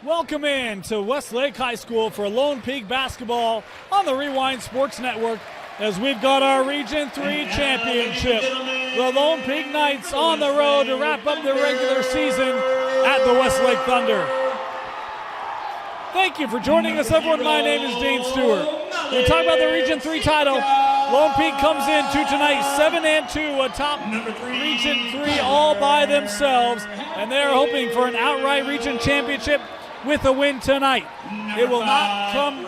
Welcome in to Westlake High School for Lone Peak basketball on the Rewind Sports Network as we've got our Region 3 championship. The Lone Peak Knights on the road to wrap up their regular season at the Westlake Thunder. Thank you for joining us, everyone. My name is Dane Stewart. We talk about the Region 3 title. Lone Peak comes into tonight 7-2 atop Region 3 all by themselves, and they are hoping for an outright region championship with a win tonight. It will not come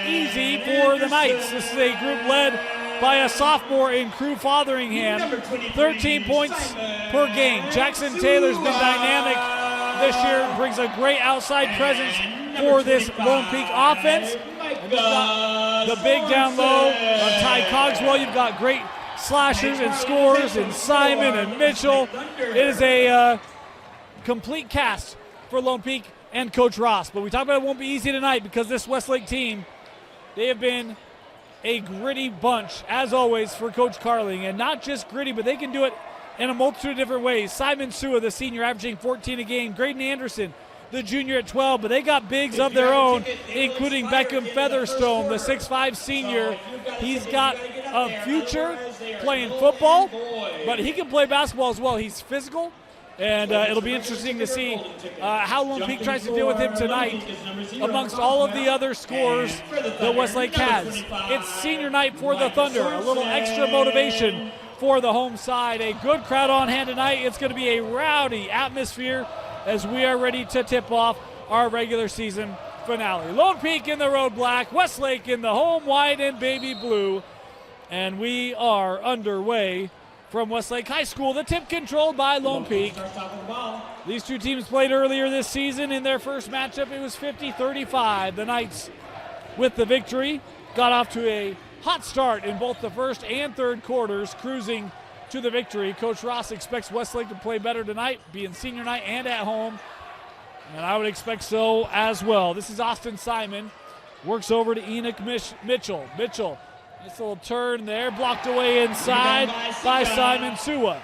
easy for the Knights. This is a group led by a sophomore in Crew Fotheringham, 13 points per game. Jackson Taylor's been dynamic this year, brings a great outside presence for this Lone Peak offense. And you've got the big down low of Ty Cogswell. You've got great slashers and scorers in Simon and Mitchell. It is a complete cast for Lone Peak and Coach Ross. But we talk about it won't be easy tonight because this Westlake team, they have been a gritty bunch, as always, for Coach Carling. And not just gritty, but they can do it in a multitude of different ways. Simon Sua, the senior, averaging 14 a game. Graydon Anderson, the junior, at 12. But they got bigs of their own, including Beckham Featherstone, the 6'5 senior. He's got a future playing football, but he can play basketball as well. He's physical. And it'll be interesting to see how Lone Peak tries to deal with him tonight amongst all of the other scores that Westlake has. It's senior night for the Thunder. A little extra motivation for the home side. A good crowd on hand tonight. It's going to be a rowdy atmosphere as we are ready to tip off our regular season finale. Lone Peak in the road black, Westlake in the home white and baby blue. And we are underway from Westlake High School. The tip controlled by Lone Peak. These two teams played earlier this season. In their first matchup, it was 50-35. The Knights, with the victory, got off to a hot start in both the first and third quarters, cruising to the victory. Coach Ross expects Westlake to play better tonight, being senior night and at home, and I would expect so as well. This is Austin Simon. Works over to Enoch Mitchell. Mitchell, nice little turn there, blocked away inside by Simon Sua.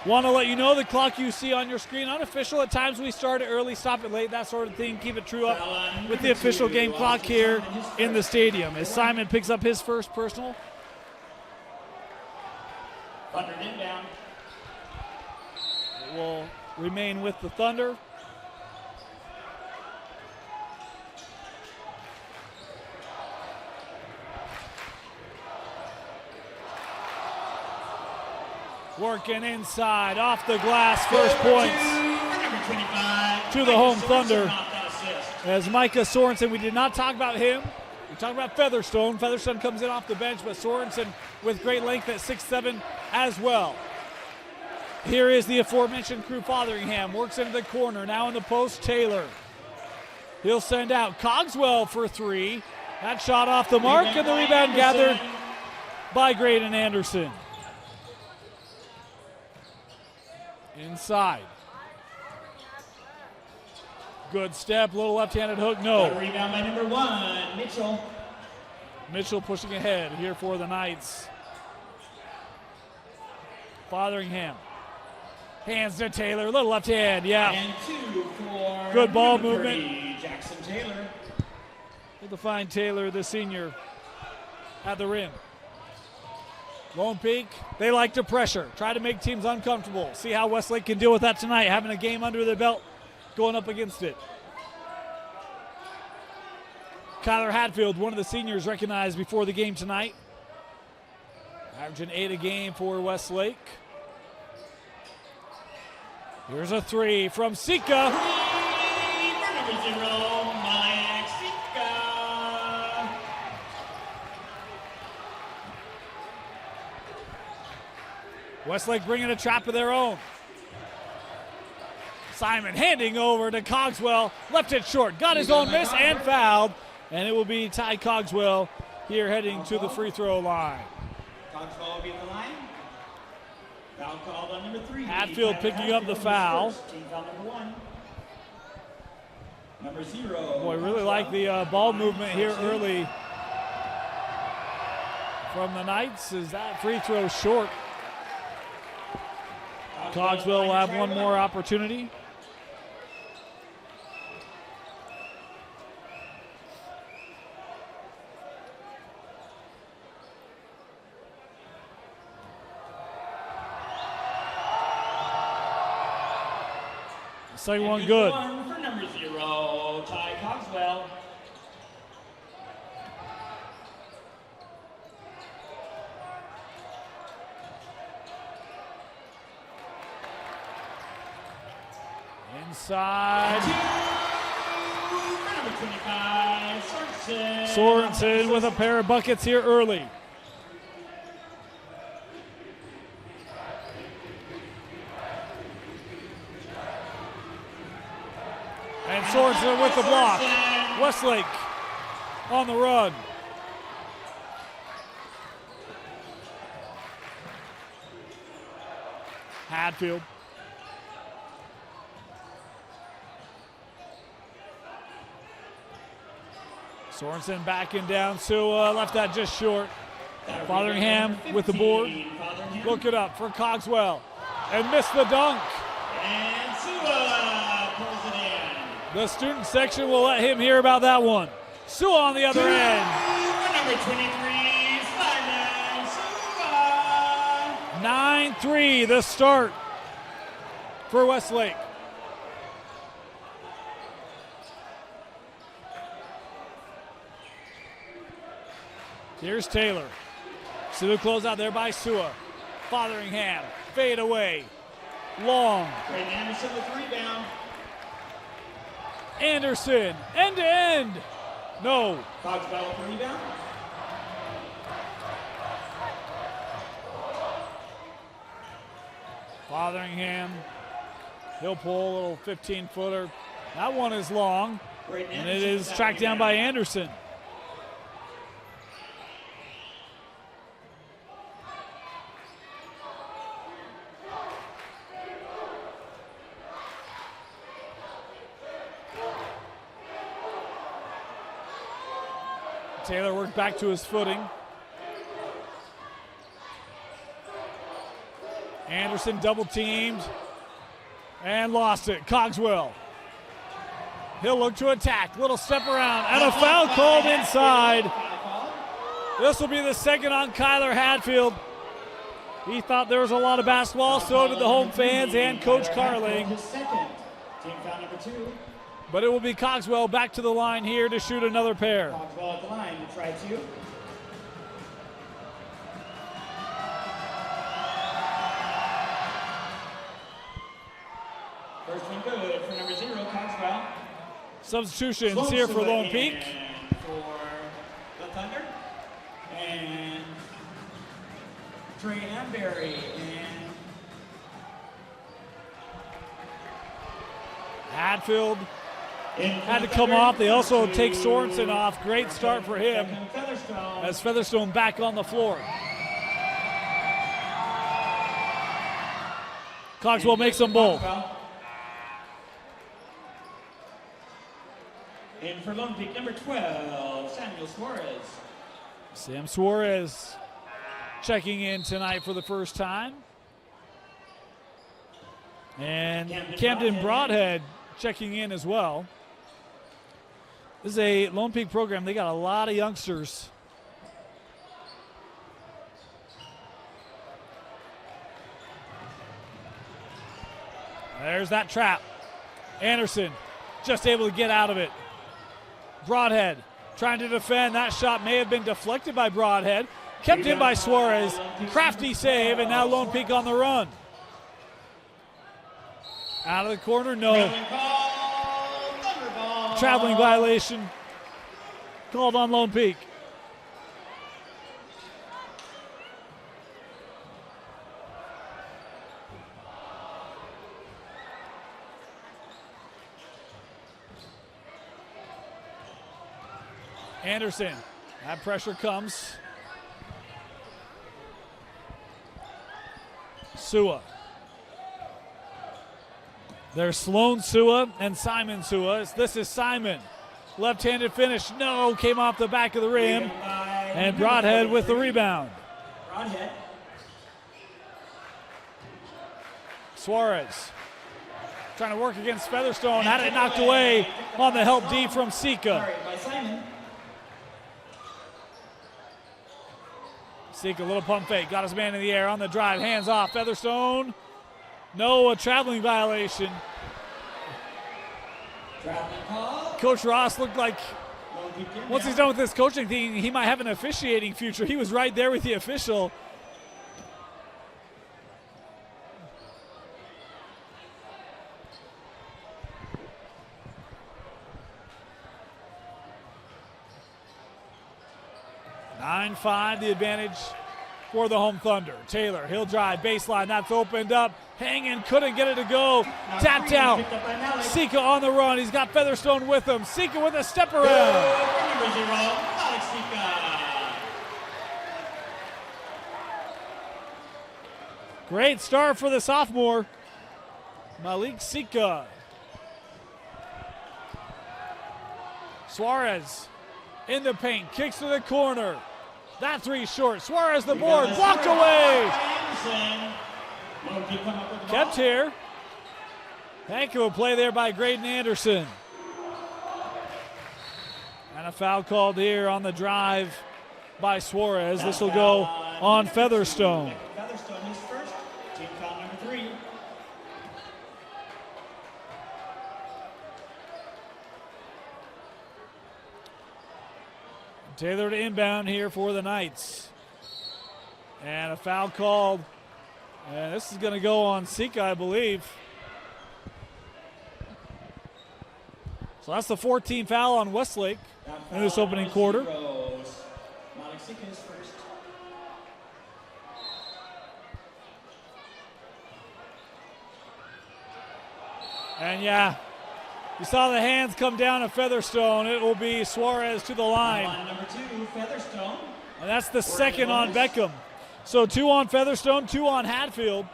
Want to let you know the clock you see on your screen, unofficial. At times we start it early, stop it late, that sort of thing. Keep it true up with the official game clock here in the stadium. As Simon picks up his first personal. Thunder inbound. It will remain with the Thunder. Working inside, off the glass, first points to the home Thunder. As Micah Sorensen, we did not talk about him. We talked about Featherstone. Featherstone comes in off the bench, but Sorensen with great length at 6'7" as well. Here is the aforementioned Crew Fotheringham. Works into the corner, now in the post, Taylor. He'll send out Cogswell for three. That shot off the mark, and the rebound gathered by Graydon Anderson. Inside. Good step, little left-handed hook, no. Rebound by number 1, Mitchell. Mitchell pushing ahead here for the Knights. Fotheringham. Hands to Taylor, little left hand, yeah. And 2 for good ball number 30, movement. Jackson Taylor. Good to find Taylor, the senior, at the rim. Lone Peak, they like to pressure, try to make teams uncomfortable. See how Westlake can deal with that tonight, having a game under their belt, going up against it. Kyler Hatfield, one of the seniors recognized before the game tonight. Averaging 8 a game for Westlake. Here's a three from Sika. Number 0, Mike Sika. Westlake bringing a trap of their own. Simon handing over to Cogswell. Left it short. Got his own miss and fouled. And it will be Ty Cogswell here heading to the free throw line. Cogswell will be at the line. Foul called on number 3. Hatfield picking up the foul. Team foul number 1. Number 0. Boy, really like the ball movement here early from the Knights. Is that free throw short? Cogswell will have one more opportunity. Second one good. One for number 0, Ty Cogswell. Inside. For number 25, Sorensen. Sorensen with a pair of buckets here early. And Sorensen with the block. Westlake on the run. Hadfield. Sorensen backing down. Sua left that just short. Fotheringham with the board. Look it up for Cogswell. And missed the dunk. And Sua pulls it in. The student section will let him hear about that one. Sua on the other end. Number 23, Simon Sua. 9-3 the start for Westlake. Here's Taylor. Sulu close out there by Sua. Fotheringham, fade away. Long. Brayden Anderson with the rebound. Anderson, end to end. No. Cogswell with the rebound. Fotheringham, he'll pull a little 15-footer. That one is long, and it is tracked down by Anderson. Taylor worked back to his footing. Anderson double teamed and lost it. Cogswell. He'll look to attack. Little step around and a foul called inside. This will be the second on Kyler Hadfield. He thought there was a lot of basketball, so did the home fans and Coach Carling. His second. Team foul number 2. But it will be Cogswell back to the line here to shoot another pair. Cogswell at the line to try 2. First one good for number 0, Cogswell. Substitutions here for Lone Peak. And for the Thunder. And Trey Amberry and Hadfield had to come off. They also take Sorensen off. Great start for him as Featherstone back on the floor. Cogswell makes them both. And for Lone Peak, number 12, Samuel Suarez. Sam Suarez checking in tonight for the first time. And Camden Broadhead checking in as well. This is a Lone Peak program. They got a lot of youngsters. There's that trap. Anderson just able to get out of it. Broadhead trying to defend. That shot may have been deflected by Broadhead. Kept in by Suarez. Crafty save, and now Lone Peak on the run. Out of the corner, no. Traveling violation called on Lone Peak. Anderson, that pressure comes. Sua. There's Sloan Sua and Simon Sua. This is Simon. Left-handed finish. No, came off the back of the rim. And Broadhead with the rebound. Broadhead. Suarez trying to work against Featherstone. Had it knocked away on the help D from Sika. By Simon. Sika, little pump fake. Got his man in the air on the drive. Hands off. Featherstone. No, a traveling violation. Traveling call. Coach Ross looked like Lone Peak inbound. once he's done with this coaching thing, he might have an officiating future. He was right there with the official. (9-5) the advantage for the home Thunder. Taylor, he'll drive, baseline, that's opened up. Hanging, couldn't get it to go. Now Tapped three out. picked up by Malik. Sika on the run. He's got Featherstone with him. Sika with a step around. Number 0, Malik Sika. Great start for the sophomore, Malik Sika. Suarez in the paint, kicks to the corner. That three short. Suarez the board, blocked away. Anderson. Lone Peak come up with the Kept ball. here. Heck of a play there by Graydon Anderson. And a foul called here on the drive by Suarez. This will go on Featherstone. Featherstone is first. Team foul number 3. Taylor to inbound here for the Knights. And a foul called. And this is going to go on Sika, I believe. So that's the 14th foul on Westlake in this opening quarter. Malik Sika is first. And yeah, you saw the hands come down at Featherstone. It will be Suarez to the line. Line number 2, Featherstone. And that's the second on Beckham. So 2 on Featherstone, 2 on Hatfield.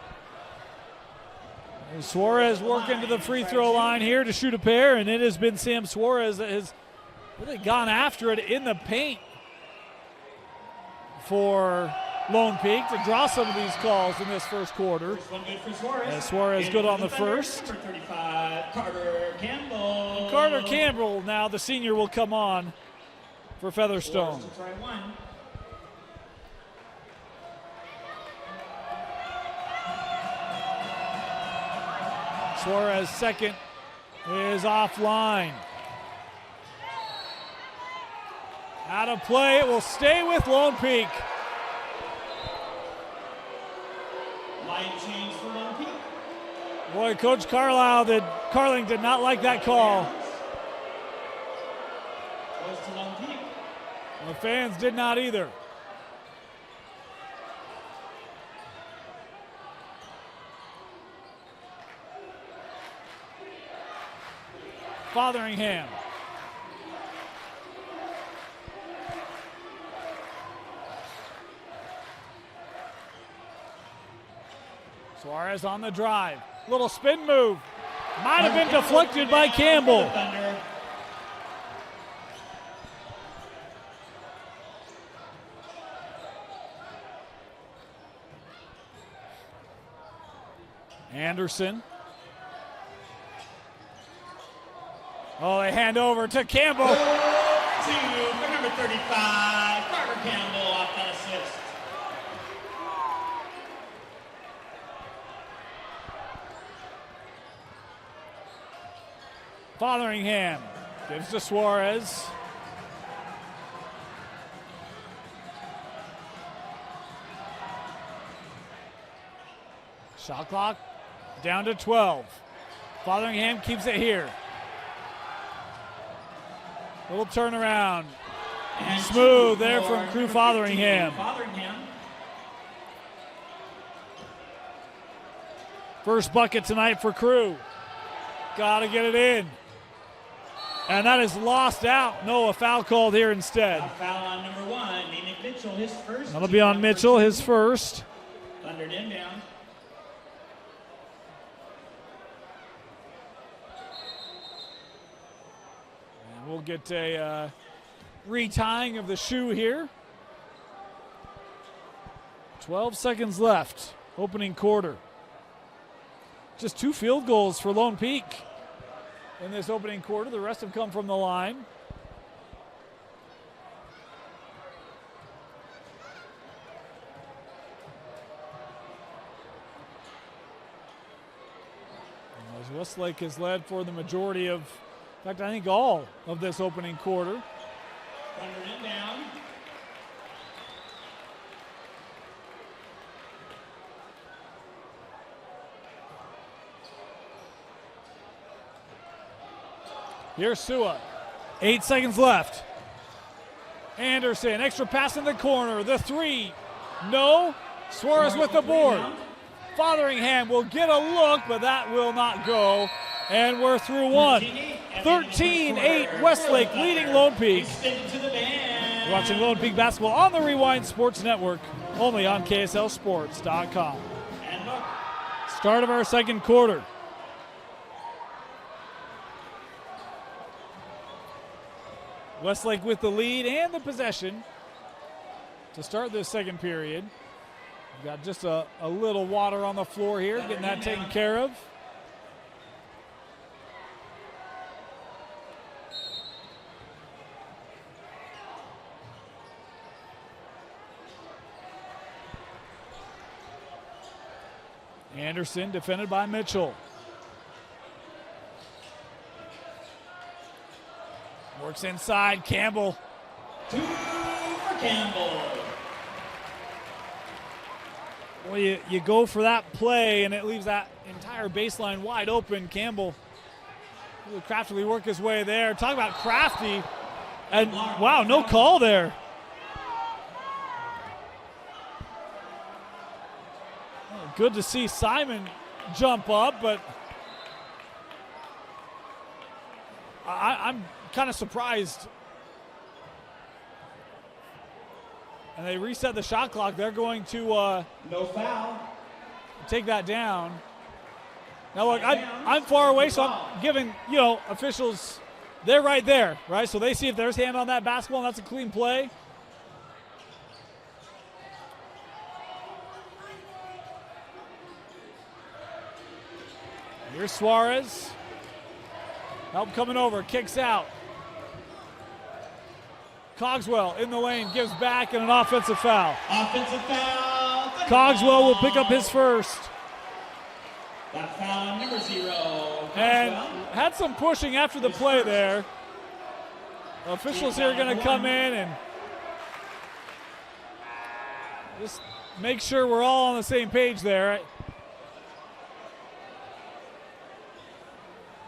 And Suarez working to the free throw line here to shoot a pair, and it has been Sam Suarez that has really gone after it in the paint for Lone Peak to draw some of these calls in this first quarter. First one good for Suarez. And Suarez good on the first. Number 35, Carter Campbell. Carter Campbell now, the senior, will come on for Featherstone. Suarez will try one. Suarez second is offline. Out of play, it will stay with Lone Peak. Line change for Lone Peak. Boy, Coach Carling did not like that call. Goes to Lone Peak. The fans did not either. Fotheringham. Suarez on the drive. Little spin move. Might have been deflected by Campbell. Thunder. Anderson. Oh, they hand over to Campbell. Two for number 35, Carter Campbell off that assist. Fotheringham gives to Suarez. Shot clock down to 12. Fotheringham keeps it here. Little turnaround. And Smooth two there for from number Crew 15, Fotheringham. Fotheringham. First bucket tonight for Crew. Gotta get it in. And that is lost out. No, a foul called here instead. A foul on number 1, Nick Mitchell, his first. That'll be on Mitchell, his first. Thunder inbound. And we'll get a retying of the shoe here. 12 seconds left, opening quarter. Just 2 field goals for Lone Peak in this opening quarter. The rest have come from the line. As Westlake has led for the majority of In fact, I think all of this opening quarter. Thunder inbound. Here's Sua. 8 seconds left. Anderson, extra pass in the corner. The three. No. Suarez with the board. Fotheringham will get a look, but that will not go. And we're through one. 13-8 Westlake leading Lone Peak. You're watching Lone Peak basketball on the Rewind Sports Network, only on KSLSports.com. Start of our second quarter. Westlake with the lead and the possession to start this second period. We've got just a little water on the floor here, getting that taken care of. Anderson defended by Mitchell. Works inside, Campbell. 2 for Campbell. Well, you go for that play, and it leaves that entire baseline wide open. Campbell really craftily work his way there. Talk about crafty. And, wow, no call there. Well, good to see Simon jump up, but I'm kind of surprised. And they reset the shot clock. They're going to no foul. Take that down. Now look, I'm far away, so I'm giving, officials, they're right there, right? So they see if there's hand on that basketball, and that's a clean play. Here's Suarez. Help coming over, kicks out. Cogswell in the lane, gives back, and an offensive foul. Offensive foul. Cogswell will pick up his first. That foul on number 0. And had some pushing after the play there. Officials here are going to come in and just make sure we're all on the same page there.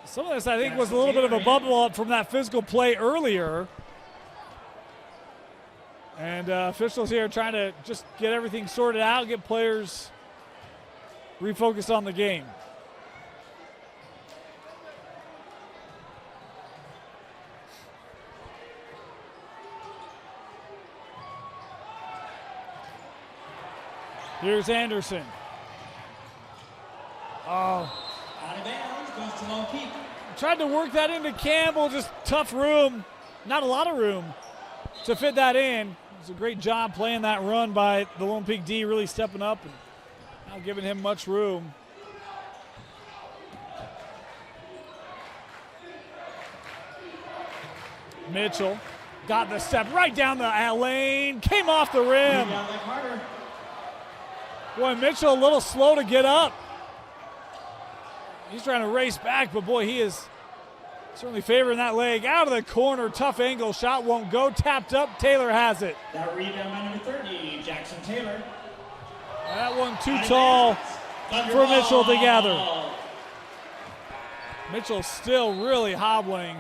Some of this, I think, was a little bit of a bubble up from that physical play earlier. And officials here trying to just get everything sorted out, get players refocused on the game. Here's Anderson. Oh. Out of bounds, goes to Lone Peak. Tried to work that into Campbell, just tough room. Not a lot of room to fit that in. It was a great job playing that run by the Lone Peak D, really stepping up and not giving him much room. Mitchell got the step right down the lane, came off the rim. Boy, Mitchell a little slow to get up. He's trying to race back, but boy, he is certainly favoring that leg. Out of the corner, tough angle, shot won't go. Tapped up, Taylor has it. That rebound by number 30, Jackson Taylor. That one too tall for Mitchell to gather. Mitchell still really hobbling.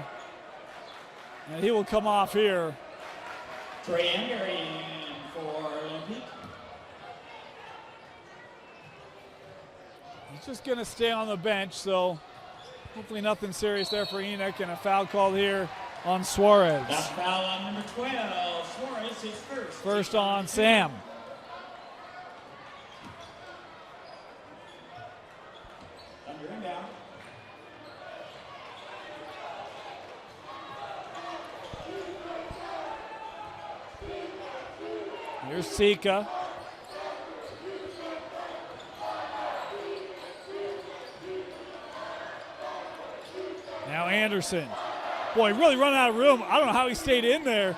And he will come off here. Trey Emery for Lone Peak. He's just going to stay on the bench, so hopefully nothing serious there for Enoch, and a foul called here on Suarez. That foul on number 12, Suarez, his first. First on Sam. Under inbound. Here's Sika. Now Anderson. Boy, really running out of room. I don't know how he stayed in there.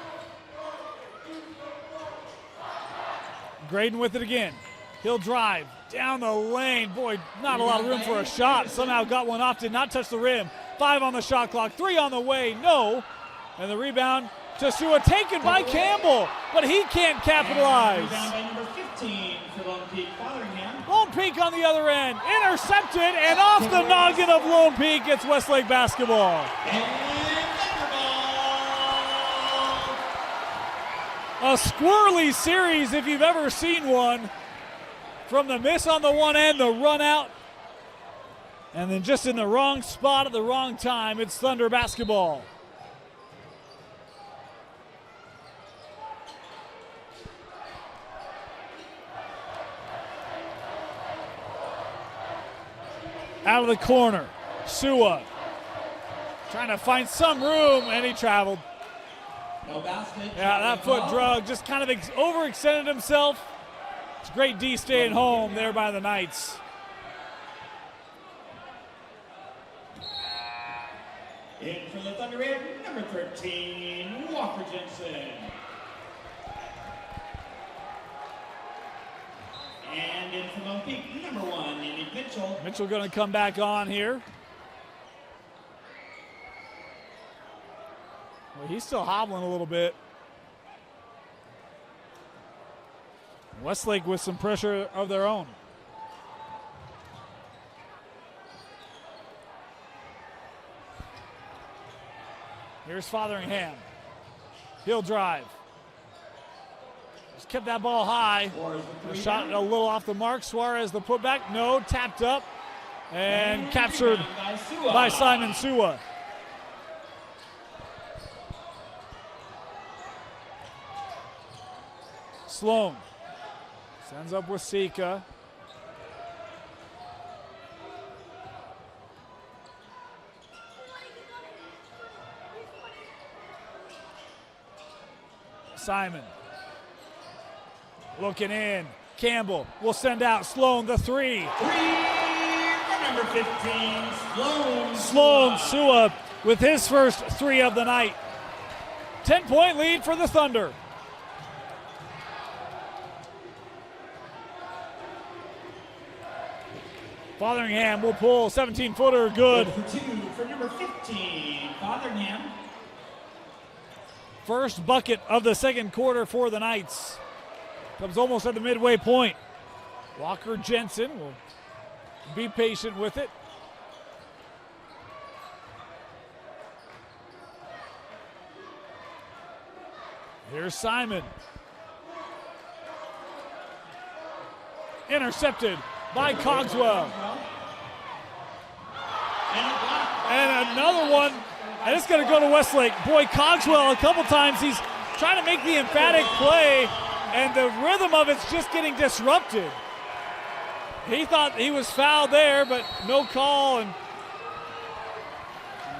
Graydon with it again. He'll drive down the lane. Boy, not a lot of room for a shot. Somehow got one off, did not touch the rim. 5 on the shot clock, 3 on the way, no. And the rebound to Sua, taken by Campbell, but he can't capitalize. Rebound by number 15 for Lone Peak, Fotheringham. Lone Peak on the other end, intercepted, and off the noggin of Lone Peak, it's Westlake basketball. A squirrely series if you've ever seen one. From the miss on the one end, the run out, and then just in the wrong spot at the wrong time, it's Thunder basketball. Out of the corner, Sua trying to find some room, and he traveled. No basket. Yeah, that foot drug, just kind of overextended himself. It's great D staying home there by the Knights. In for the Thunder Red, number 13, Walker Jensen. And in for Lone Peak, number 1, Nick Mitchell. Mitchell going to come back on here. Well, he's still hobbling a little bit. Westlake with some pressure of their own. Here's Fotheringham. He'll drive. Just kept that ball high. Shot a little off the mark. Suarez the putback. No, tapped up. And captured by Simon Sua. Sloan sends up with Sika. Simon looking in. Campbell will send out Sloan the 3. Number 15, Sloan Sua with his first 3 of the night. 10-point lead for the Thunder. Fotheringham will pull, 17-footer, good. For 2 for number 15, Fotheringham. First bucket of the second quarter for the Knights. Comes almost at the midway point. Walker Jensen will be patient with it. Here's Simon. Intercepted by Cogswell. And another one, and it's going to go to Westlake. Boy, Cogswell, a couple times, he's trying to make the emphatic play, and the rhythm of it's just getting disrupted. He thought he was fouled there, but no call, and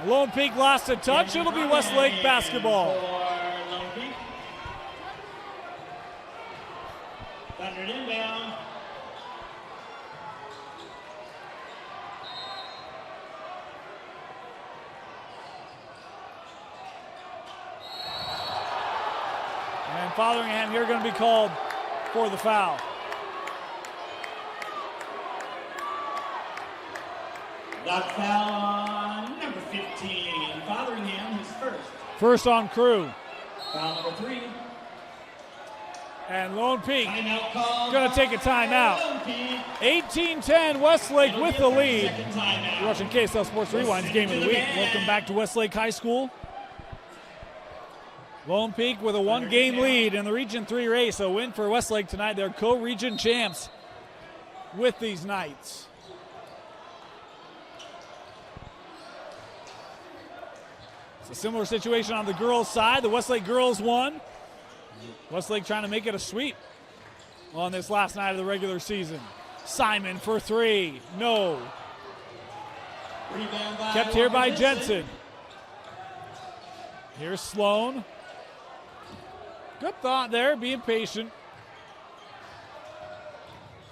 Lone Peak lost a touch. It'll be Westlake basketball. Thunder inbound. And Fotheringham here going to be called for the foul. The foul on number 15, Fotheringham, his first. First on Crew. Foul number 3. And Lone Peak Timeout call. going to take a timeout. 18-10, Westlake with the lead. You're watching KSL Sports Rewind's Game of the Week. Welcome back to Westlake High School. Lone Peak with a 1-game lead in the Region 3 race. A win for Westlake tonight. They're co-region champs with these Knights. It's a similar situation on the girls' side. The Westlake girls won. Westlake trying to make it a sweep on this last night of the regular season. Simon for 3. No. Kept here by Jensen. Here's Sloan. Good thought there, being patient.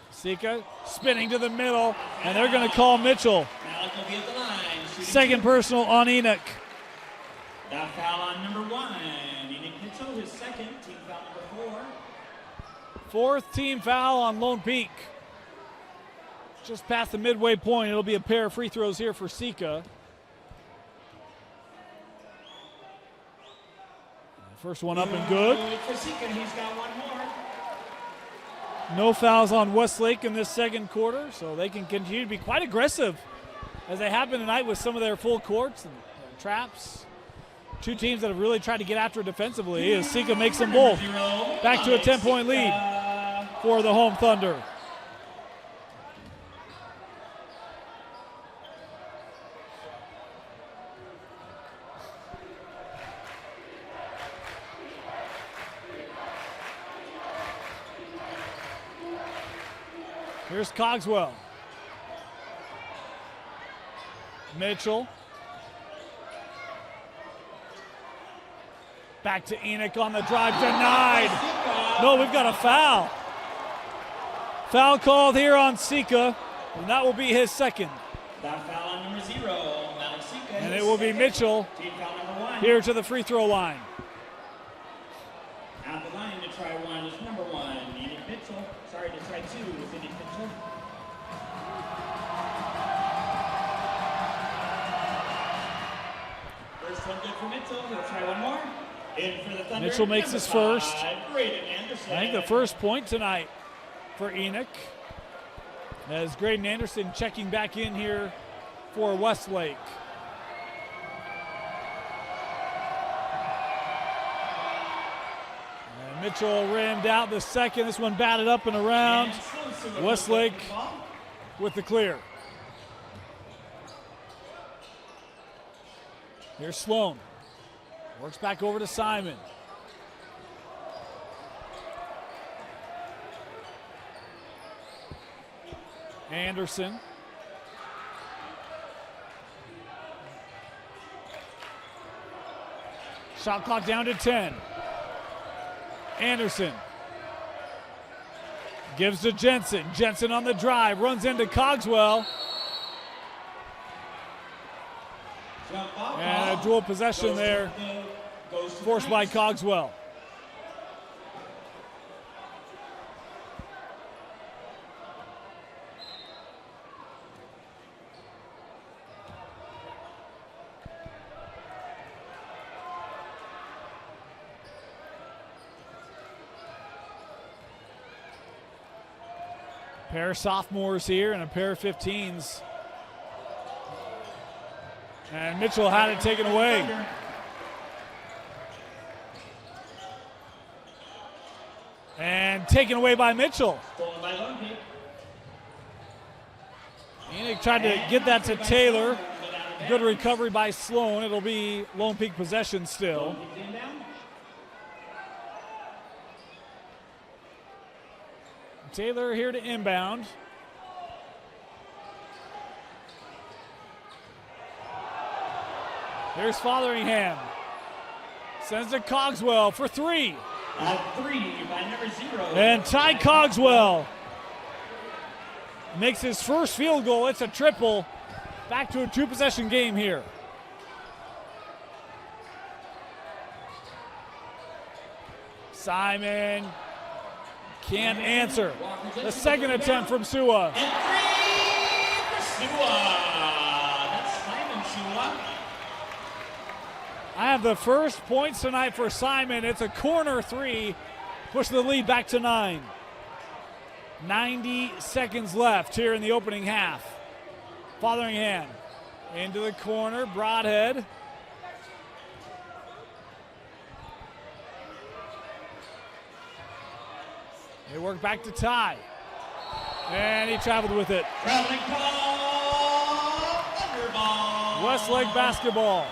Sika spinning to the middle, and they're going to call Mitchell. Second personal on Enoch. That foul on number 1. Enoch Mitchell, his second, team foul number 4. Fourth team foul on Lone Peak. Just past the midway point, it'll be a pair of free throws here for Sika. First one up and good. Kasika, he's got one more. No fouls on Westlake in this second quarter, so they can continue to be quite aggressive as they have been tonight with some of their full courts and traps. Two teams that have really tried to get after it defensively as Sika makes them both. Back to a 10-point lead for the home Thunder. Here's Cogswell. Mitchell. Back to Enoch on the drive, denied. No, we've got a foul. Foul called here on Sika, and that will be his second. That foul on number 0, Malik Sika. And it will be Mitchell Team foul number 1. here to the free throw line. At the line to try one is number 1, Enoch Mitchell. Sorry, to try 2 with Enoch Mitchell. First one good for Mitchell. He'll try one more. In for the Thunder. Mitchell makes his first. Graydon Anderson. I think the first point tonight for Enoch. As Graydon Anderson checking back in here for Westlake. And Mitchell rammed out the second. This one batted up and around. Westlake with the clear. Here's Sloan. Works back over to Simon. Anderson. Shot clock down to 10. Anderson. Gives to Jensen. Jensen on the drive. Runs into Cogswell. And a dual possession there. Forced by Cogswell. Pair of sophomores here and a pair of 15s. And Mitchell had it taken away. And taken away by Mitchell. Enoch tried to get that to Taylor. Good recovery by Sloan. It'll be Lone Peak possession still. Taylor here to inbound. Here's Fotheringham. Sends to Cogswell for 3. At 3 by number 0. And Ty Cogswell makes his first field goal. It's a triple. Back to a 2-possession game here. Simon can't answer. The second attempt from Sua. And 3 for Sua. That's Simon Sua. I have the first points tonight for Simon. It's a corner 3. Push the lead back to 9. 90 seconds left here in the opening half. Fotheringham into the corner. Broadhead. They work back to Ty. And he traveled with it. Traveling call. Thunderball. Westlake basketball.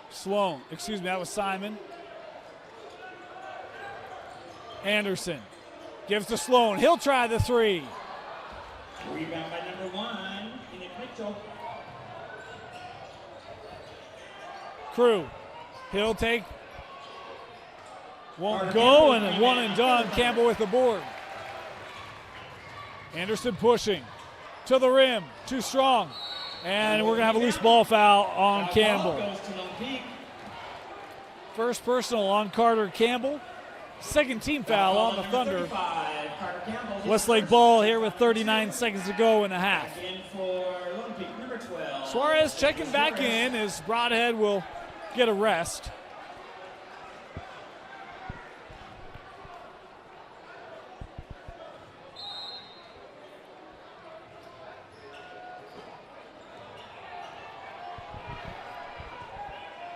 Sloan, excuse me, that was Simon. Anderson gives to Sloan. He'll try the 3. Rebound by number 1, Enoch Mitchell. Crew, he'll take. Won't go, and 1 and done. Campbell with the board. Anderson pushing. to the rim, too strong. And we're going to have a loose ball foul on Campbell. First personal on Carter Campbell. Second team foul on the Thunder. Westlake ball here with 39 seconds to go in the half. Suarez checking back in as Broadhead will get a rest.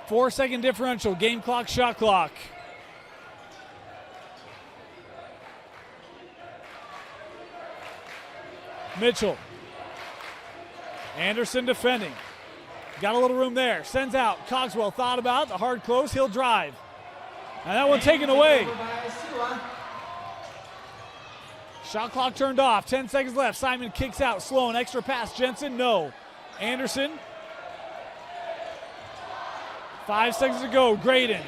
Four-second differential, game clock, shot clock. Mitchell. Anderson defending. Got a little room there. Sends out. Cogswell thought about the hard close. He'll drive. And that one taken away. Shot clock turned off. 10 seconds left. Simon kicks out. Sloan. Extra pass. Jensen. No. Anderson. 5 seconds to go. Graydon.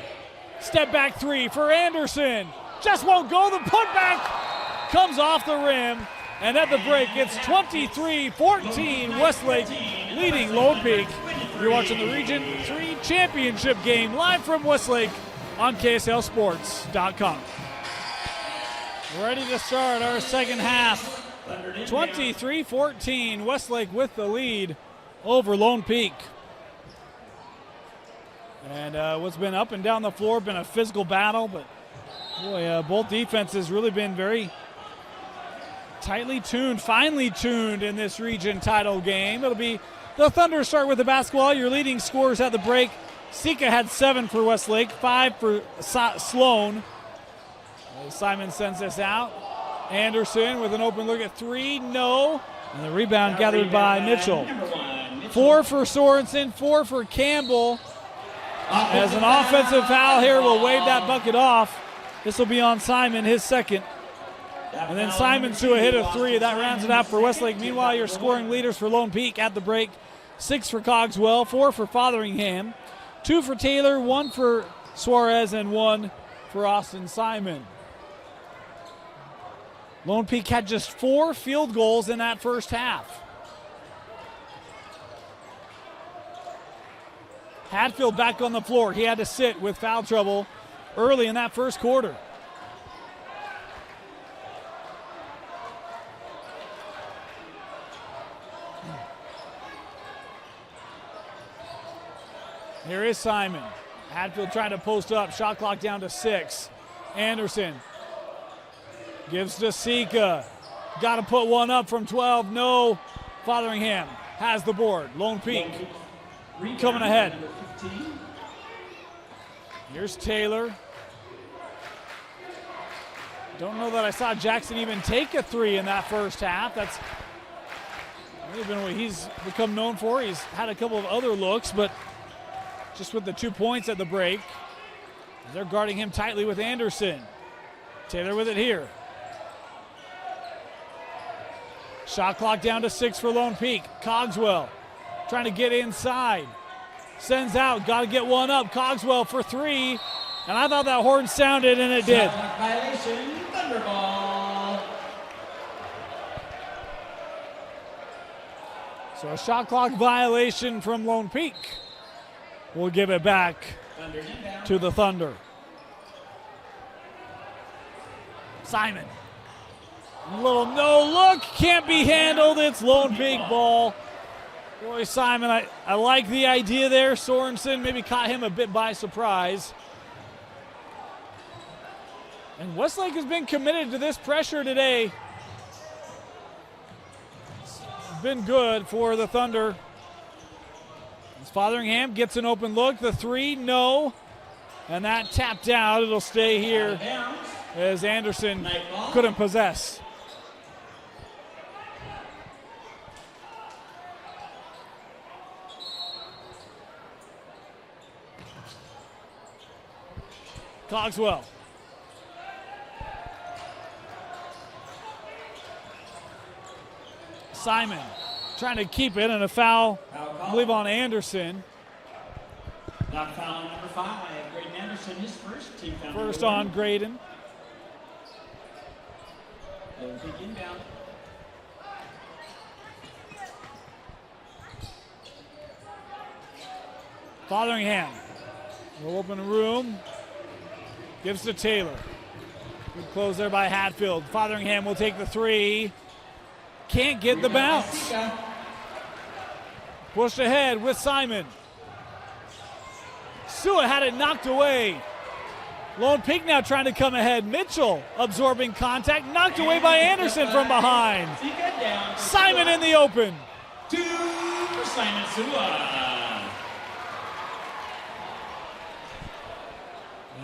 Step back three for Anderson. Just won't go. The putback comes off the rim. And at the break, it's 23-14. Westlake leading Lone Peak. You're watching the Region 3 Championship game live from Westlake on KSLSports.com. Ready to start our second half. 23-14. Westlake with the lead over Lone Peak. And what's been up and down the floor, been a physical battle, but boy, both defenses really been very tightly tuned, finely tuned in this region title game. It'll be the Thunder start with the basketball. Your leading scorers at the break. Sika had 7 for Westlake, 5 for Sloan. Simon sends this out. Anderson with an open look at 3, no. And the rebound gathered by Mitchell. 4 for Sorensen, 4 for Campbell. As an offensive foul here, we'll wave that bucket off. This will be on Simon, his second. And then Simon to a hit of 3. That rounds it out for Westlake. Meanwhile, your scoring leaders for Lone Peak at the break. 6 for Cogswell, 4 for Fotheringham, 2 for Taylor, 1 for Suarez, and 1 for Austin Simon. Lone Peak had just 4 field goals in that first half. Hatfield back on the floor. He had to sit with foul trouble early in that first quarter. Here is Simon. Hatfield trying to post up. Shot clock down to 6. Anderson gives to Sika. Got to put one up from 12. No. Fotheringham has the board. Lone Peak coming ahead. Here's Taylor. Don't know that I saw Jackson even take a 3 in that first half. That's really been what he's become known for. He's had a couple of other looks, but just with the 2 points at the break. They're guarding him tightly with Anderson. Taylor with it here. Shot clock down to 6 for Lone Peak. Cogswell trying to get inside. Sends out, got to get one up. Cogswell for 3. And I thought that horn sounded, and it did. Violation, Thunderball. So a shot clock violation from Lone Peak. We'll give it back to the Thunder. Simon. Little no look, can't be handled. It's Lone Peak ball. Boy, Simon, I like the idea there. Sorensen maybe caught him a bit by surprise. And Westlake has been committed to this pressure today. It's been good for the Thunder. As Fotheringham gets an open look. The 3, no. And that tapped out. It'll stay here as Anderson couldn't possess. Cogswell. Simon trying to keep it, and a foul, I believe, on Anderson. Knock foul on number 5, Graydon Anderson, his first team foul. First on Graydon. Lone Peak inbound. Fotheringham will open a room. Gives to Taylor. Good close there by Hatfield. Fotheringham will take the three. Can't get the bounce. Pushed ahead with Simon. Sua had it knocked away. Lone Peak now trying to come ahead. Mitchell absorbing contact. Knocked away by Anderson from behind. Simon in the open. 2 for Simon Sua.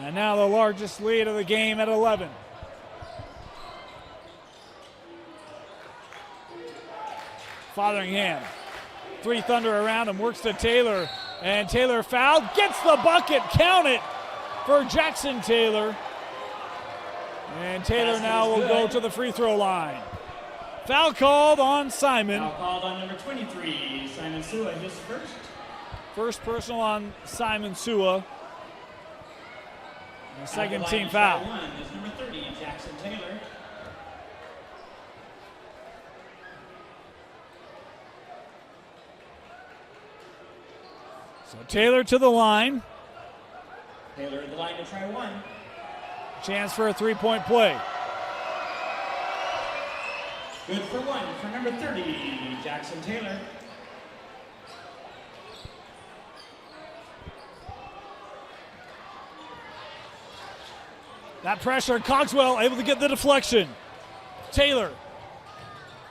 And now the largest lead of the game at 11. Fotheringham. 3 Thunder around him. Works to Taylor. And Taylor fouled. Gets the bucket. Count it for Jackson Taylor. And Taylor now will go to the free throw line. Foul called on Simon. Foul called on number 23, Simon Sua, his first. First personal on Simon Sua. The second team foul. One is number 30, Jackson Taylor. So Taylor to the line. Taylor at the line to try one. Chance for a three-point play. Good for one for number 30, Jackson Taylor. That pressure, Cogswell able to get the deflection. Taylor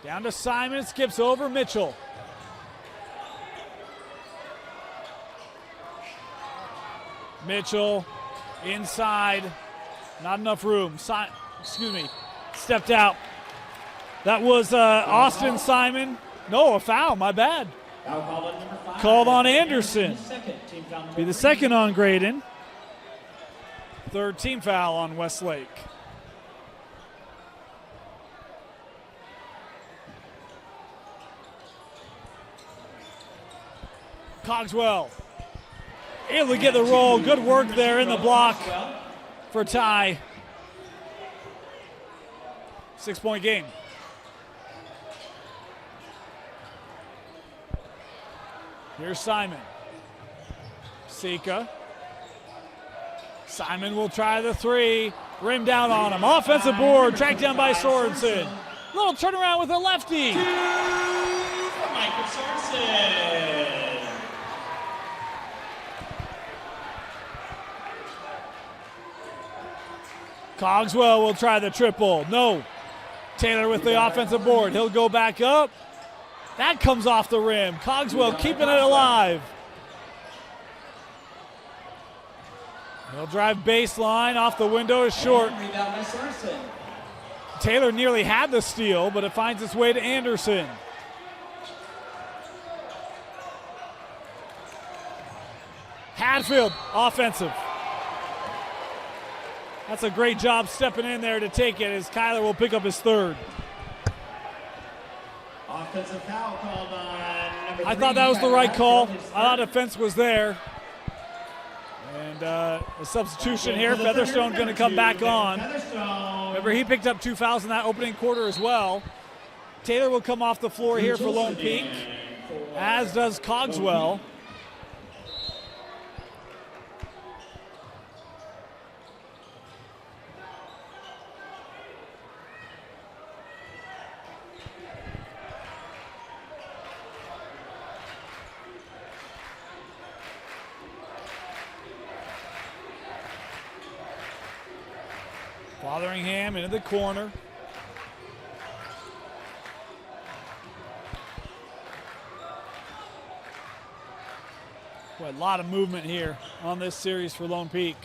down to Simon, skips over Mitchell. Mitchell inside, not enough room. Stepped out. That was Austin Simon. No, a foul, my bad. Foul called on number 5. Called on Anderson. Team foul number Be the 3. second on Graydon. Third team foul on Westlake. Cogswell able to get the roll. Good work there in the block for Ty. 6-point game. Here's Simon. Sika. Simon will try the three. Rim down on him. Offensive board. Tracked down by Sorensen. Little turnaround with a lefty. 2 for Michael Sorensen. Cogswell will try the triple. No. Taylor with the offensive board. He'll go back up. That comes off the rim. Cogswell keeping it alive. He'll drive baseline. Off the window is short. Rebound by Sorensen. Taylor nearly had the steal, but it finds its way to Anderson. Hadfield, offensive. That's a great job stepping in there to take it as Kyler will pick up his third. Offensive foul called on number 3. I thought that was the right call. I thought defense was there. And a substitution here. Featherstone going to come back on. Remember, he picked up 2 fouls in that opening quarter as well. Taylor will come off the floor here for Lone Peak, as does Cogswell. Fotheringham into the corner. Boy, a lot of movement here on this series for Lone Peak.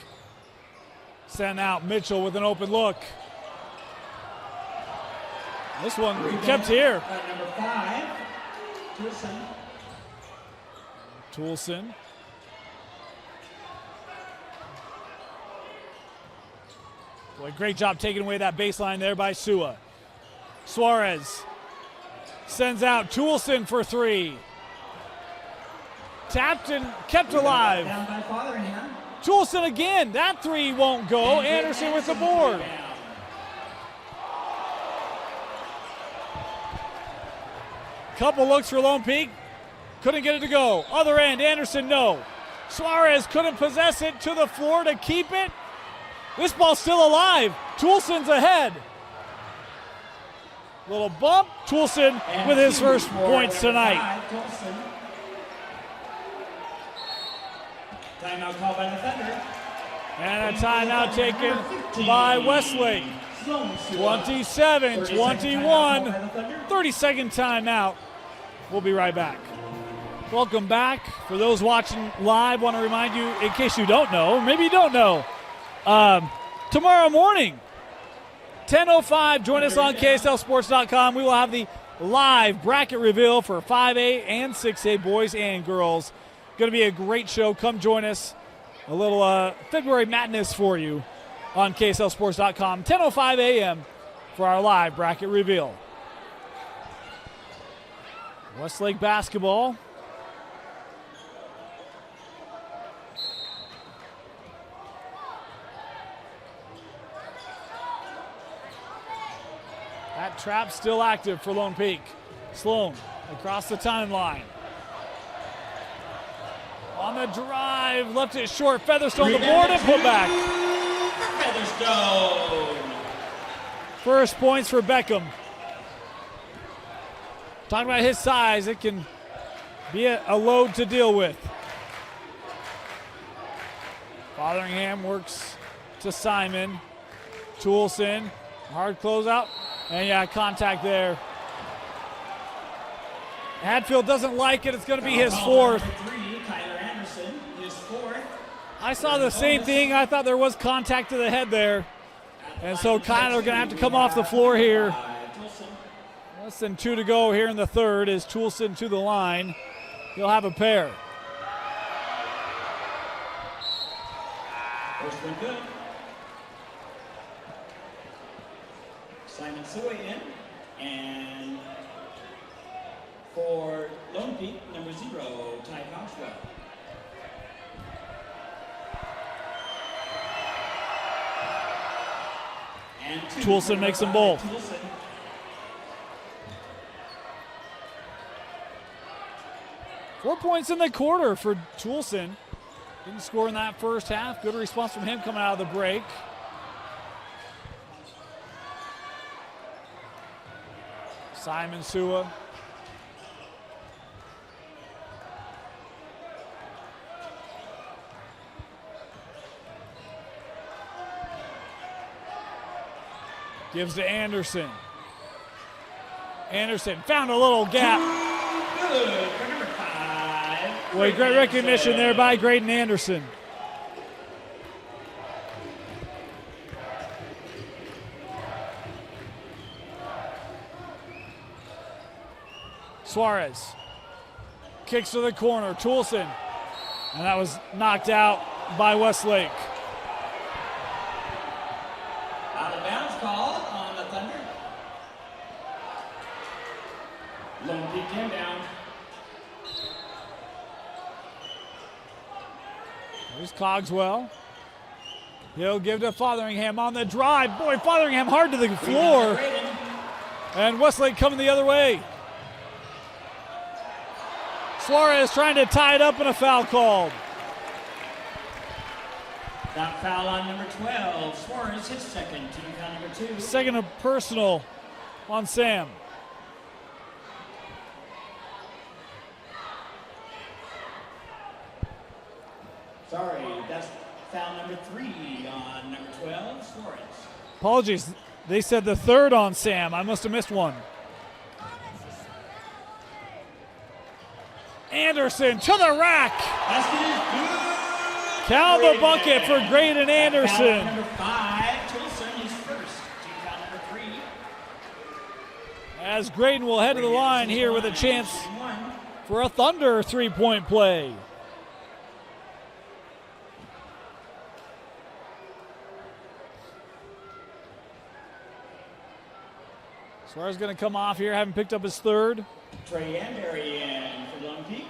Sent out Mitchell with an open look. This one kept here. Number 5, Toulson. Boy, great job taking away that baseline there by Sua. Suarez sends out Toulson for 3. Tapped and kept alive. Down by Fotheringham. Toulson again. That 3 won't go. Anderson with the board. Couple looks for Lone Peak. Couldn't get it to go. Other end, Anderson, no. Suarez couldn't possess it to the floor to keep it. This ball's still alive. Toulson's ahead. Little bump. Toulson with his first points tonight. Timeout called by the Thunder. And a timeout taken by Westlake. 27-21. 30-second timeout. We'll be right back. Welcome back. For those watching live, want to remind you, in case you don't know, maybe you don't know, tomorrow morning, 10:05, join us on KSLSports.com. We will have the live bracket reveal for 5A and 6A boys and girls. Going to be a great show. Come join us. A little February madness for you on KSLSports.com. 10:05 a.m. for our live bracket reveal. Westlake basketball. That trap still active for Lone Peak. Sloan across the timeline. On the drive, left it short. Featherstone the board and put back. Featherstone. First points for Beckham. Talking about his size, it can be a load to deal with. Fotheringham works to Simon. Toulson, hard closeout. And yeah, contact there. Hadfield doesn't like it. It's going to be his fourth. I saw the same thing. I thought there was contact to the head there. And so Kyler going to have to come off the floor here. Less than 2 to go here in the third as Toulson to the line. He'll have a pair. First one good. Simon Soy in. And for Lone Peak, number 0, Ty Coxwell. And Toulson makes them both. Toulson. Four points in the quarter for Toulson. Didn't score in that first half. Good response from him coming out of the break. Simon Sua. Gives to Anderson. Anderson found a little gap. Good for number 5. Boy, great recognition there by Graydon Anderson. Suarez kicks to the corner. Toulson. And that was knocked out by Westlake. Out of bounds call on the Thunder. Lone Peak came down. There's Cogswell. He'll give to Fotheringham on the drive. Boy, Fotheringham hard to the floor. And Westlake coming the other way. Suarez trying to tie it up and a foul called. That foul on number 12. Suarez, his second. Team foul number 2. Second of personal on Sam. Sorry, that's foul number 3 on number 12, Suarez. Apologies. They said the third on Sam. I must have missed one. Anderson to the rack. Basket is good. Count the bucket for Graydon Anderson. Number 5, Toulson, his first. Team foul number 3. As Graydon will head to the line here with a chance for a Thunder three-point play. Suarez going to come off here, having picked up his third. Trey Andery in for Lone Peak.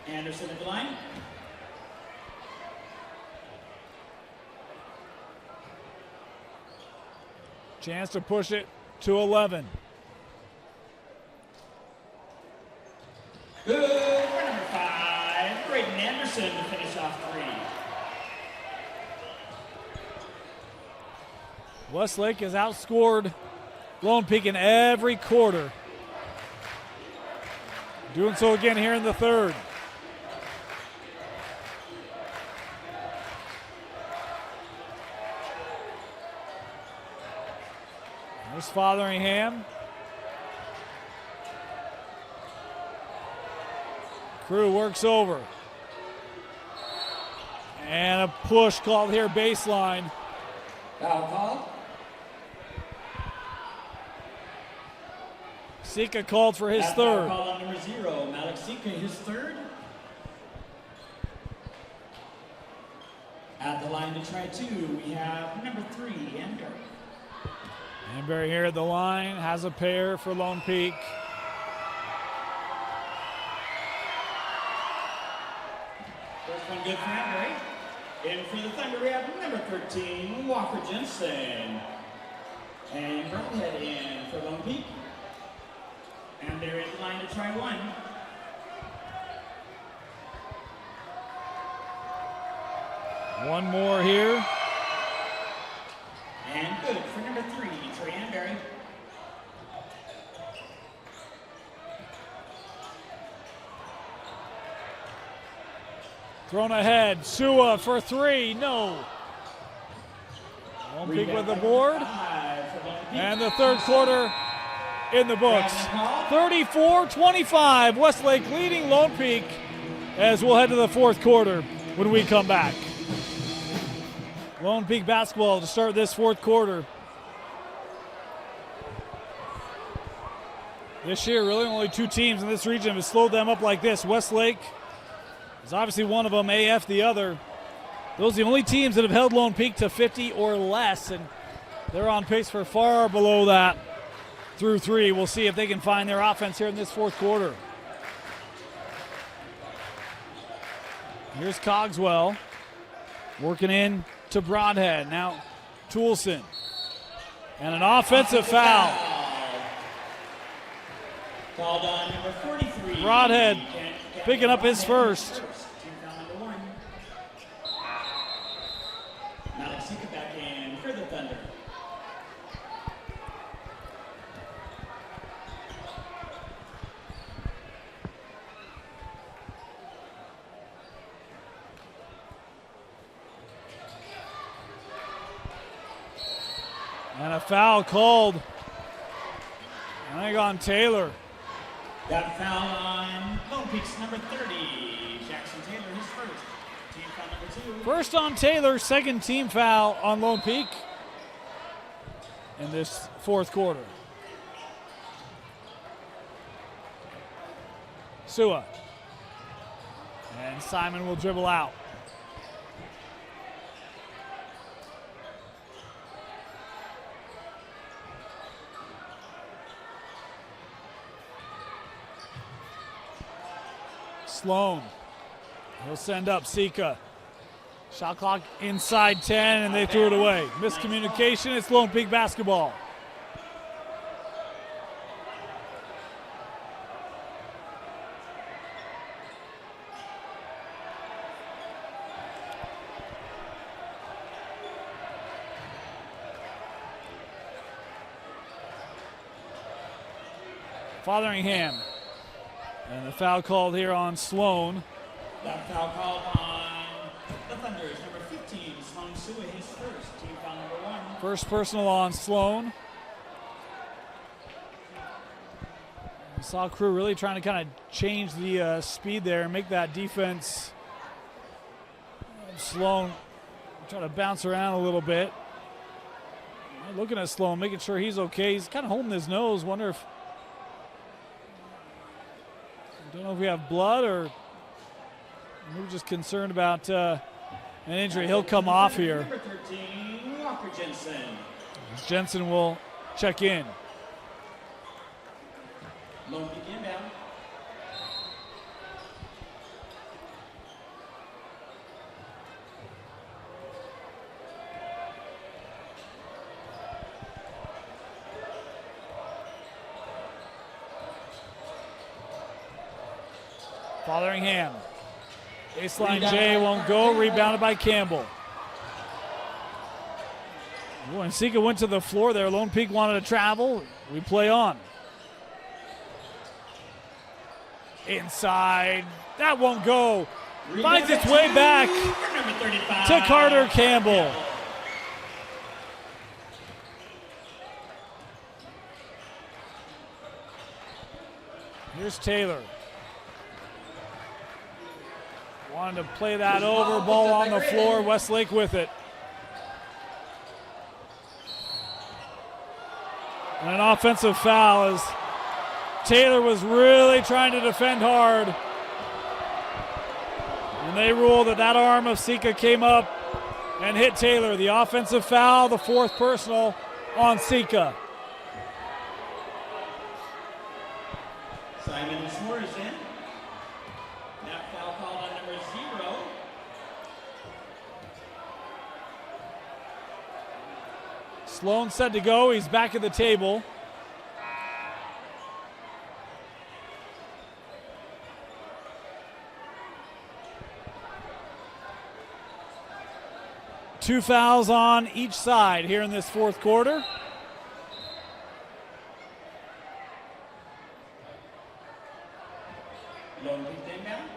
Anderson at the line. Chance to push it to 11. Good for number Jensen to finish off 3. Westlake has outscored Lone Peak in every quarter. Doing so again here in the third. There's Fotheringham. Crew works over. And a push called here, baseline. Foul call. Sika called for his That third. Foul call on number 0, Malik Sika, his third. At the line to try 2, we have number 3, Ender. Amber here at the line, has a pair for Lone Peak. First one good for Amber. In for the Thunder, we have number 13, Walker Jensen. And Brownhead in for Lone Peak. And they're in line to try 1. One more here. And good for number 3, Trey Anberry. Thrown ahead, Sua for 3, no. Lone Peak with the board. And the third quarter in the books. 34-25, Westlake leading Lone Peak as we'll head to the fourth quarter when we come back. Lone Peak basketball to start this fourth quarter. This year, really only 2 teams in this region have slowed them up like this. Westlake is obviously one of them, AF the other. Those are the only teams that have held Lone Peak to 50 or less, and they're on pace for far below that through 3. We'll see if they can find their offense here in this fourth quarter. Here's Cogswell working in to Broadhead. Now Toulson. And an offensive foul. Called on number 43. Broadhead picking up his first. Team foul number 1. Malik Sika back in for the Thunder. And a foul called, I think, on Taylor. Got foul on Lone Peak's number 30, Jackson Taylor, his first. Team foul number 2. First on Taylor, second team foul on Lone Peak in this fourth quarter. Sua. And Simon will dribble out. Sloan. He'll send up Sika. Shot clock inside 10, and they threw it away. Miscommunication, it's Lone Peak basketball. Fotheringham. And the foul called here on Sloan. That foul called on the Thunder's number 15, Sloan Sua, his first. Team foul number 1. First personal on Sloan. We saw Crew really trying to kind of change the speed there and make that defense. Sloan trying to bounce around a little bit. Looking at Sloan, making sure he's okay. He's kind of holding his nose. Wonder if, don't know if we have blood or we're just concerned about an injury. He'll come off here. Number 13, Walker Jensen. Jensen will check in. Lone Peak inbound. Fotheringham. Baseline J won't go. Rebounded by Campbell. Ooh, and Sika went to the floor there. Lone Peak wanted to travel. We play on. Inside. That won't go. Finds its way back to Carter Campbell. Here's Taylor. Wanted to play that over. Ball on the floor. Westlake with it. And an offensive foul as Taylor was really trying to defend hard. And they ruled that that arm of Sika came up and hit Taylor. The offensive foul, the fourth personal on Sika. Simon Suarez in. That foul called on number 0. Sloan set to go. He's back at the table. Two fouls on each side here in this fourth quarter. Lone Peak inbound.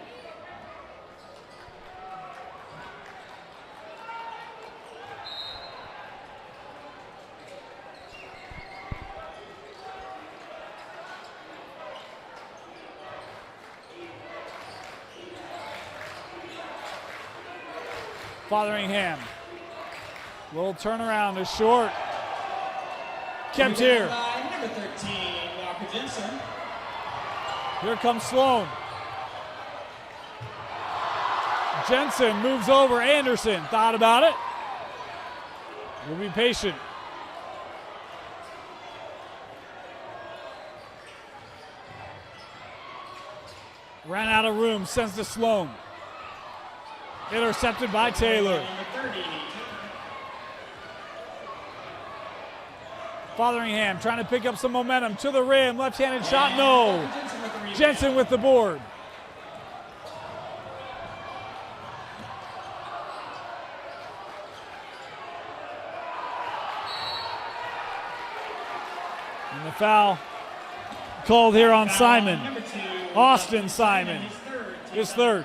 Fotheringham. Little turnaround is short. Kept here. Number 13, Walker Jensen. Here comes Sloan. Jensen moves over Anderson. Thought about it. We'll be patient. Ran out of room, sends to Sloan. Intercepted by Taylor. Fotheringham trying to pick up some momentum to the rim. Left-handed shot, no. Jensen with the board. And the foul called here on Simon. Austin Simon, his third.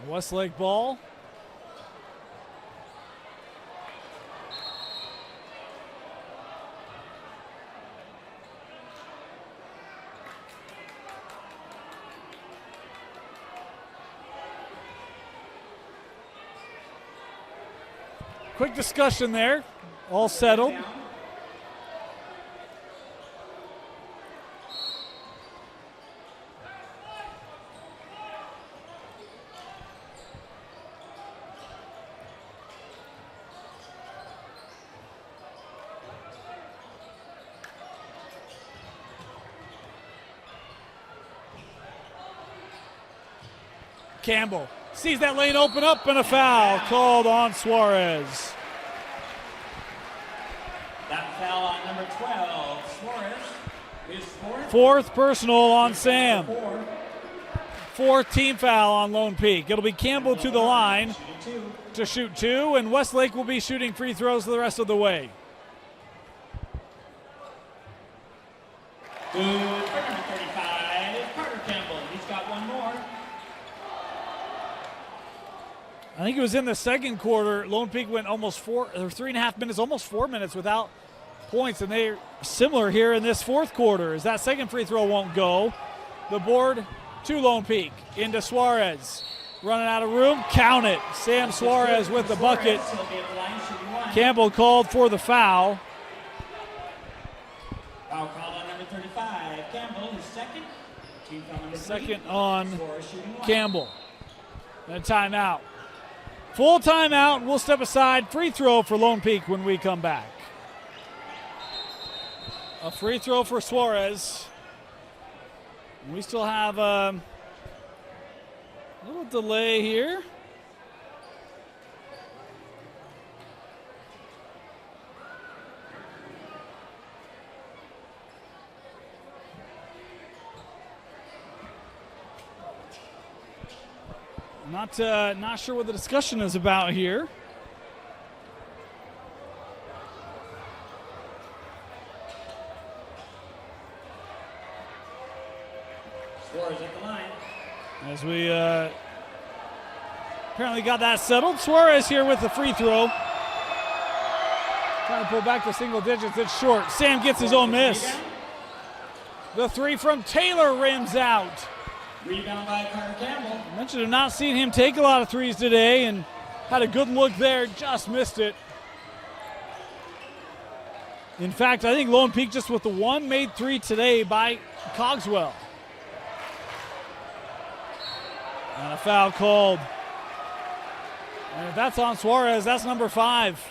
Westlake ball. Quick discussion there. All settled. Campbell sees that lane open up and a foul called on Suarez. That foul on number 12, Suarez. His fourth personal on Sam. Fourth team foul on Lone Peak. It'll be Campbell to the line to shoot 2, and Westlake will be shooting free throws the rest of the way. Good for number 35, Carter Campbell. He's got one more. I think it was in the second quarter. Lone Peak went almost 3.5 minutes, almost 4 minutes without points, and they're similar here in this fourth quarter as that second free throw won't go. The board to Lone Peak, into Suarez. Running out of room, count it. Sam Suarez with the bucket. Campbell called for the foul. Foul called on number 35, Campbell, his second. Team foul number 3. Second on Campbell. And a timeout. Full timeout. We'll step aside. Free throw for Lone Peak when we come back. A free throw for Suarez. We still have a little delay here. Not sure what the discussion is about here. Suarez at the line. As we apparently got that settled. Suarez here with the free throw. Trying to pull back to single digits. It's short. Sam gets his own miss. The three from Taylor rims out. Rebound by Carter Campbell. I mentioned I've not seen him take a lot of threes today and had a good look there. Just missed it. In fact, I think Lone Peak just with the one made three today by Cogswell. And a foul called. And if that's on Suarez, that's number 5.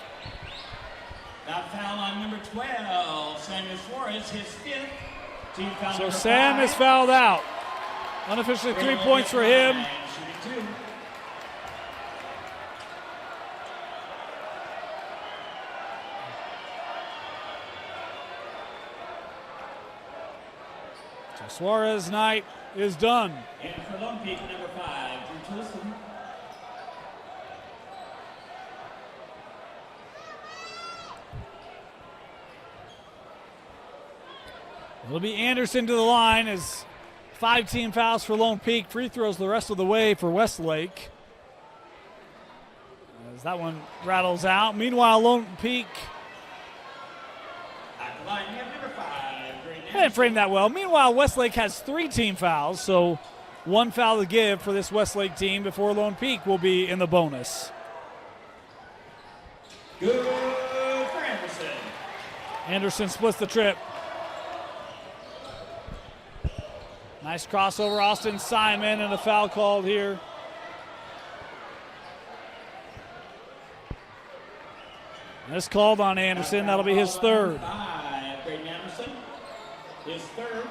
That foul on number 12, Samuel Suarez, his 5th. Team foul So number Sam 5. is fouled out. Unofficially 3 points for him. Shooting 2. So Suarez night is done. And for Lone Peak, number 5, Drew Tilson. It'll be Anderson to the line as 5 team fouls for Lone Peak. Free throws the rest of the way for Westlake. As that one rattles out. Meanwhile, Lone Peak. At the line, we have number 5, Green I didn't frame that well. Meanwhile, Westlake has 3 team fouls, so 1 foul to give for this Westlake team before Lone Peak will be in the bonus. Good for Anderson. Anderson splits the trip. Nice crossover, Austin Simon, and a foul called here. This called on Anderson. That'll be his 3rd. 5, Braden Anderson. His 3rd.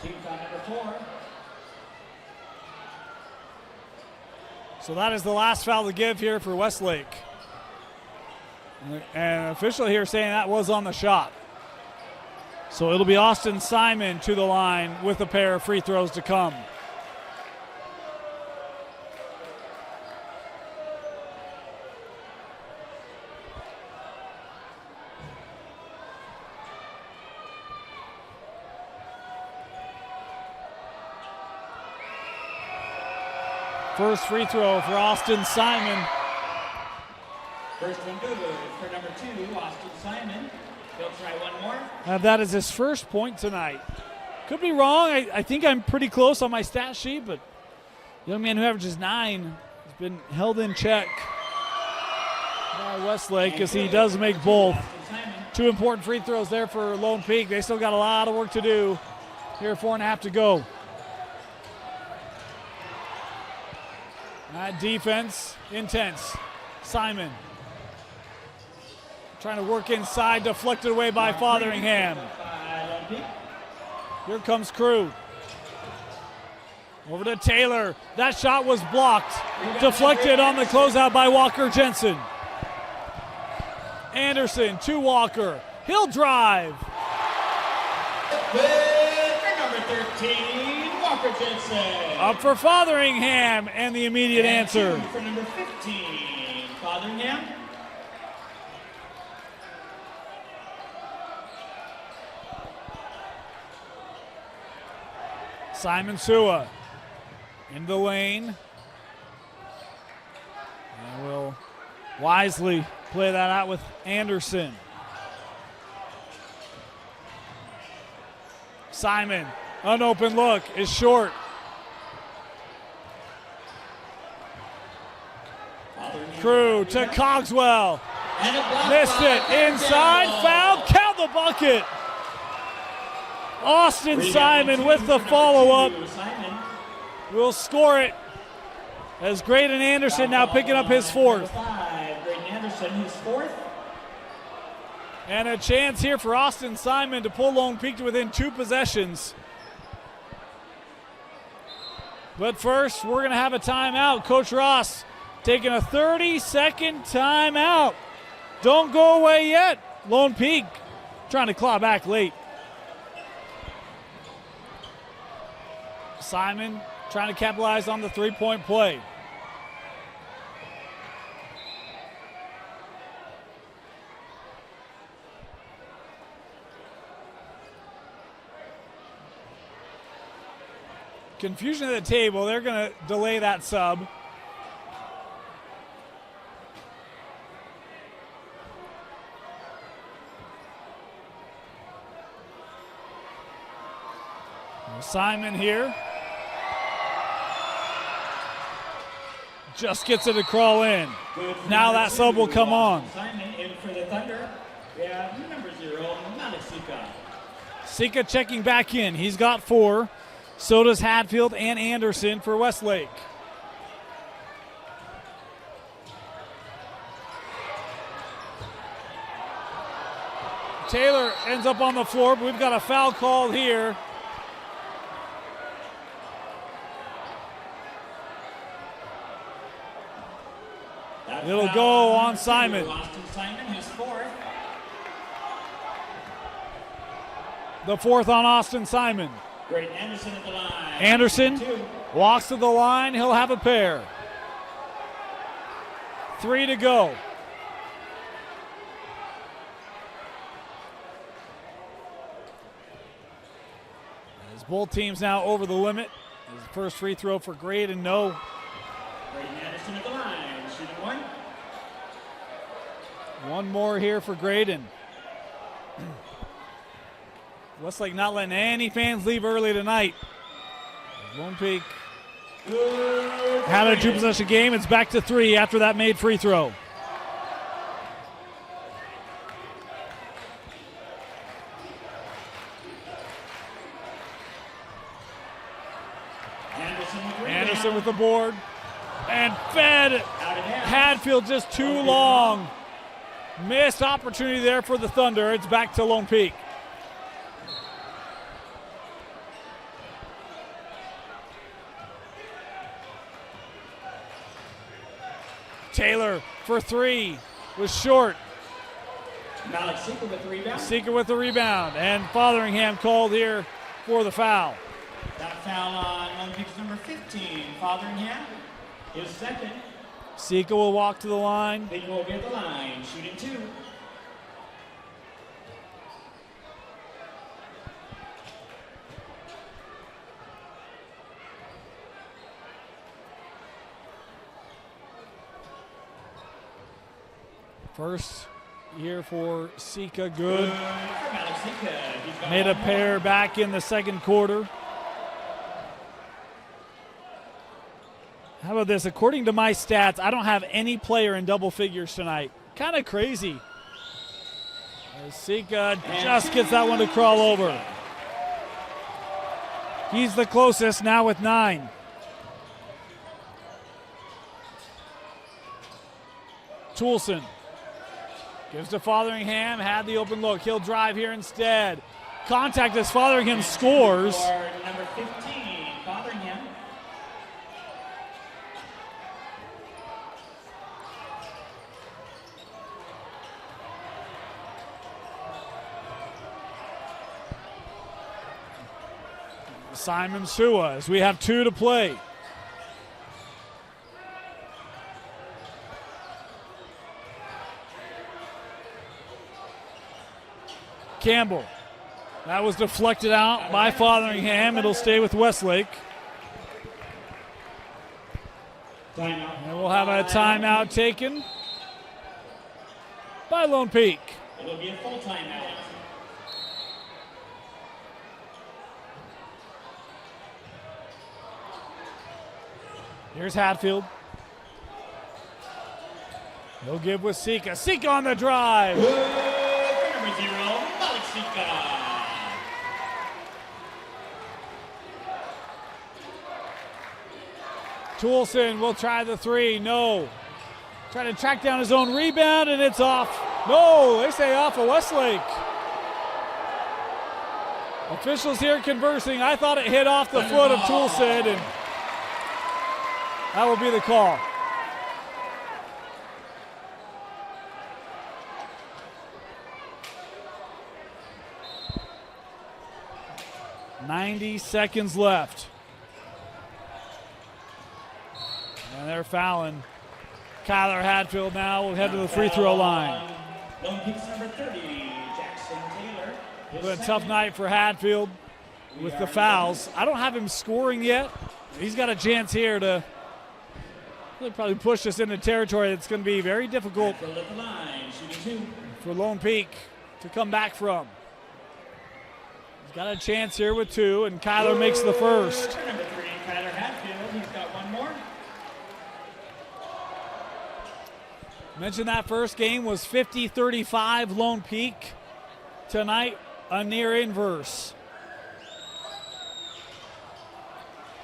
Team foul number 4. So that is the last foul to give here for Westlake. And an official here saying that was on the shot. So it'll be Austin Simon to the line with a pair of free throws to come. First free throw for Austin Simon. First one good for number 2, Austin Simon. He'll try one more. That is his first point tonight. Could be wrong. I think I'm pretty close on my stat sheet, but young man who averages 9 has been held in check by Westlake as he does make both. 2 important free throws there for Lone Peak. They still got a lot of work to do. Here, 4.5 to go. That defense, intense. Simon trying to work inside, deflected away by Fotheringham. Here comes Crew. Over to Taylor. That shot was blocked. Deflected on the closeout by Walker Jensen. Anderson to Walker. He'll drive. With number 13, Walker Jensen. Up for Fotheringham, and the immediate answer. For number 15, Fotheringham. Simon Sua in the lane. And will wisely play that out with Anderson. Simon, an open look, is short. Crew to Cogswell. Missed it. Inside, foul, count the bucket. Austin Simon with the follow-up. Will score it as Graydon Anderson now picking up his 4th. Graydon Anderson, his 4th. And a chance here for Austin Simon to pull Lone Peak to within 2 possessions. But first, we're going to have a timeout. Coach Ross taking a 30-second timeout. Don't go away yet. Lone Peak trying to claw back late. Simon trying to capitalize on the 3-point play. confusion at the table. They're going to delay that sub. Simon here. Just gets it to crawl in. Now that sub will come on. Simon in for the Thunder. We have number 0, Sika. Sika checking back in. He's got 4. So does Hadfield and Anderson for Westlake. Taylor ends up on the floor, but we've got a foul called here. It'll go on Simon. Simon, his 4th. The 4th on Austin Simon. Great Anderson at the line. Anderson 2. walks to the line. He'll have a pair. 3 to go. As both teams now over the limit. His first free throw for Graydon, no. Great Anderson at the line. Shooting 1. One more here for Graydon. Westlake not letting any fans leave early tonight. Lone Peak had a 2-possession game. It's back to 3 after that made free throw. Anderson with the board. And fed. Hadfield just too long. Missed opportunity there for the Thunder. It's back to Lone Peak. Taylor for 3 was short. Sika with the rebound. Sika with the rebound. And Fotheringham called here for the foul. That foul on Lone Peak's number 15, Fotheringham. His 2nd. Sika will walk to the line. He will get the line, shooting 2. First here for Sika, good. Made a pair back in the second quarter. How about this? According to my stats, I don't have any player in double figures tonight. Kind of crazy. Sika just gets that one to crawl over. He's the closest now with 9. Toulson gives to Fotheringham, had the open look. He'll drive here instead. Contact as Fotheringham scores. Number 15, Fotheringham. Simon Sua as we have 2 to play. Campbell. That was deflected out by Fotheringham. It'll stay with Westlake. And we'll have a timeout taken by Lone Peak. It'll be a full timeout. Here's Hadfield. He'll give with Sika. Sika on the drive. Number 0, Sika. Toulson will try the 3. No. Trying to track down his own rebound, and it's off. No, they say off of Westlake. Officials here conversing. I thought it hit off the foot of Toulson, and that will be the call. .90 seconds left. And they're fouling. Kyler Hadfield now will head to the free throw line. Lone Peak's number 30, Jackson Taylor. It's been a tough night for Hadfield. with the fouls. I don't have him scoring yet. He's got a chance here to really probably push us into territory that's going to be very difficult for Lone Peak to come back from. He's got a chance here with 2, and Kyler makes the first. Number 3, Kyler Hatfield. He's got one more. Mentioned that first game was 50-35 Lone Peak. Tonight, a near inverse.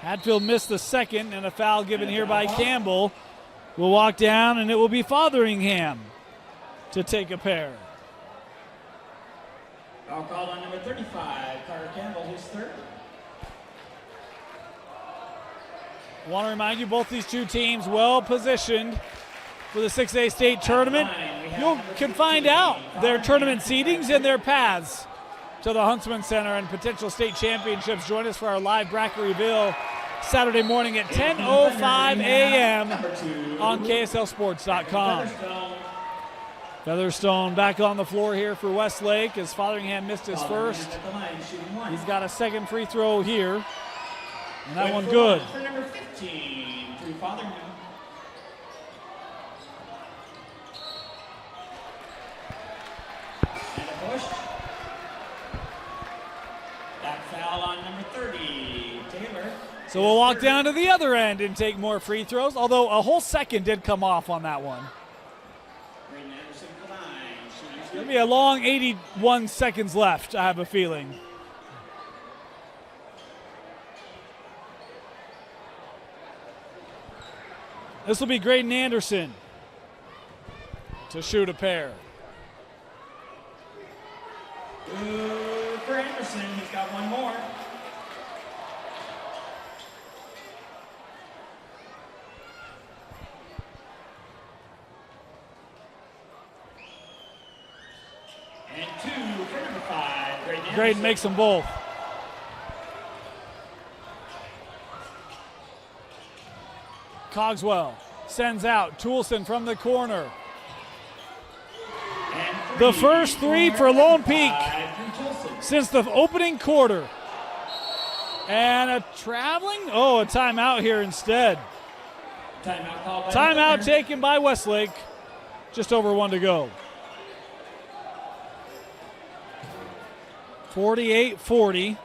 Hatfield missed the second, and a foul given here by Campbell will walk down, and it will be Fotheringham to take a pair. Foul called on number 35, Carter Campbell, his third. I want to remind you, both these two teams well positioned for the 6A state tournament. You can find out their tournament seedings and their paths to the Huntsman Center and potential state championships. Join us for our live bracket reveal Saturday morning at 10:05 a.m. on KSLSports.com. Featherstone back on the floor here for Westlake as Fotheringham missed his first. He's got a second free throw here, and that one good. For number 15, Drew Fotheringham. And a push. Back foul on number 30, Taylor. So we'll walk down to the other end and take more free throws, although a whole second did come off on that one. There'll be a long 81 seconds left, I have a feeling. This will be Graydon Anderson to shoot a pair. For Anderson, he's got one more. And 2 for number 5, Graydon. Graydon makes them both. Cogswell sends out Toulson from the corner. The first 3 for Lone Peak since the opening quarter. And a timeout here instead. Timeout taken by Westlake. Just over 1 to go. 48-40.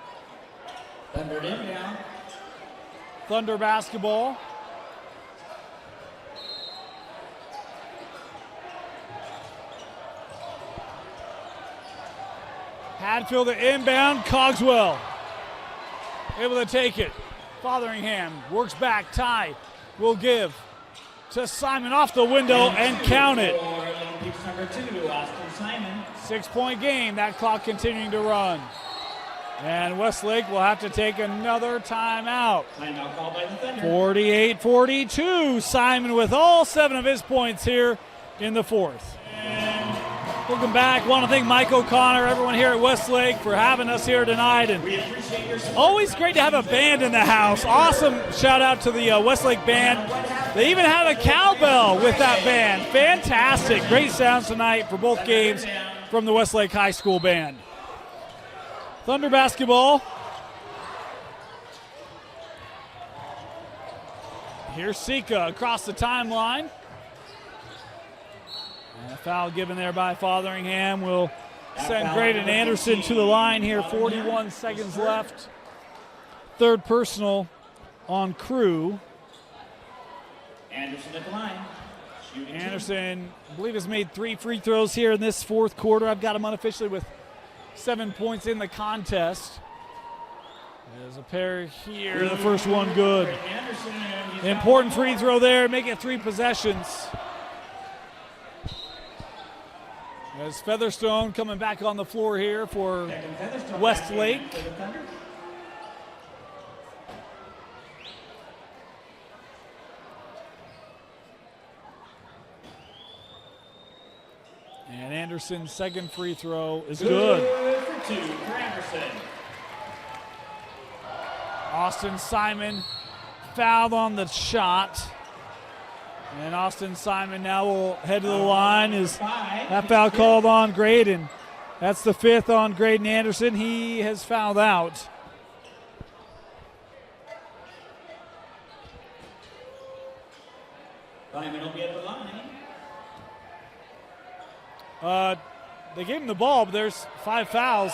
Thunder inbound. Thunder basketball. Hatfield the inbound. Cogswell able to take it. Fotheringham works back. Ty will give to Simon off the window and count it. Number 2, Austin Simon. 6-point game. That clock continuing to run. And Westlake will have to take another timeout. Timeout called by the Thunder. 48-42. Simon with all 7 of his points here in the fourth. Welcome back. Want to thank Mike O'Connor, everyone here at Westlake, for having us here tonight. And We appreciate your support. always great to have a band in the house. Awesome shout out to the Westlake band. They even have a cowbell with that band. Fantastic. Great sounds tonight for both games from the Westlake High School band. Thunder basketball. Here's Sika across the timeline. And a foul given there by Fotheringham will send Graydon Anderson to the line here. 41 seconds left. Third personal on Crew. Anderson at the line. Anderson, I believe, has made 3 free throws here in this fourth quarter. I've got him unofficially with 7 points in the contest. There's a pair here. The first one good. Important free throw there. Make it 3 possessions. As Featherstone coming back on the floor here for Westlake. And Anderson's second free throw is good. For 2 for Anderson. Austin Simon fouled on the shot. And Austin Simon now will head to the line. Is that foul called on Graydon? That's the 5th on Graydon Anderson. He has fouled out. Lyman will be at the line. They gave him the ball, but there's 5 fouls.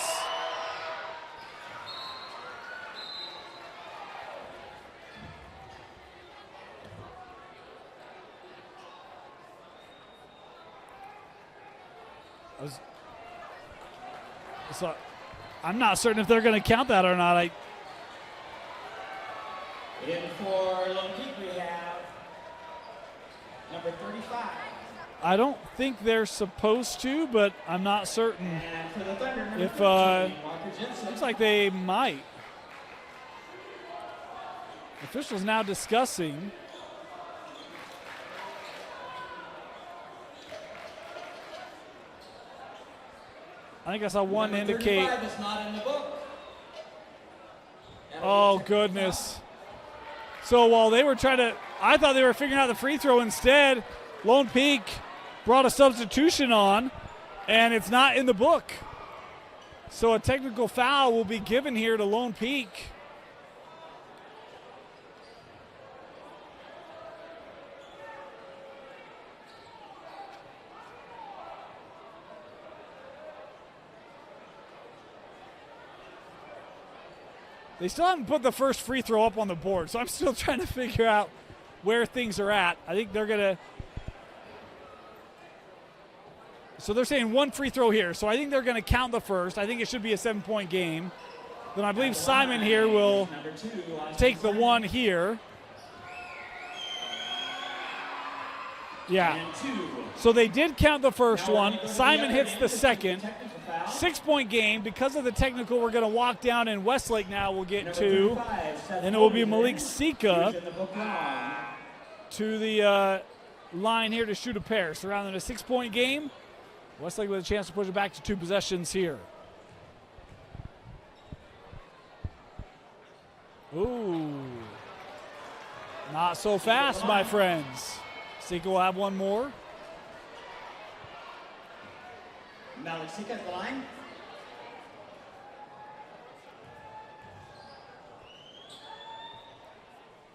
So I'm not certain if they're going to count that or not. In for Lone Peak, we have number 35. I don't think they're supposed to, but I'm not certain. And for the Thunder, number If 13, Walker Jensen. looks like they might. Officials now discussing. I think I saw one Number indicate. 35 is not in the book. Oh, goodness. So while they were I thought they were figuring out the free throw. Instead, Lone Peak brought a substitution on, and it's not in the book. So a technical foul will be given here to Lone Peak. They still haven't put the first free throw up on the board, so I'm still trying to figure out where things are at. I think they're going to. So they're saying one free throw here, so I think they're going to count the first. I think it should be a 7-point game. Then I believe Simon here will take the one here. Yeah. So they did count the first one. Simon hits the second. 6-point game. Because of the technical, we're going to walk down, and Westlake now will get 2. And it will be Malik Sika to the line here to shoot a pair. Surrounding a 6-point game. Westlake with a chance to push it back to 2 possessions here. Ooh. Not so fast, my friends. Sika will have one more. Malik Sika at the line.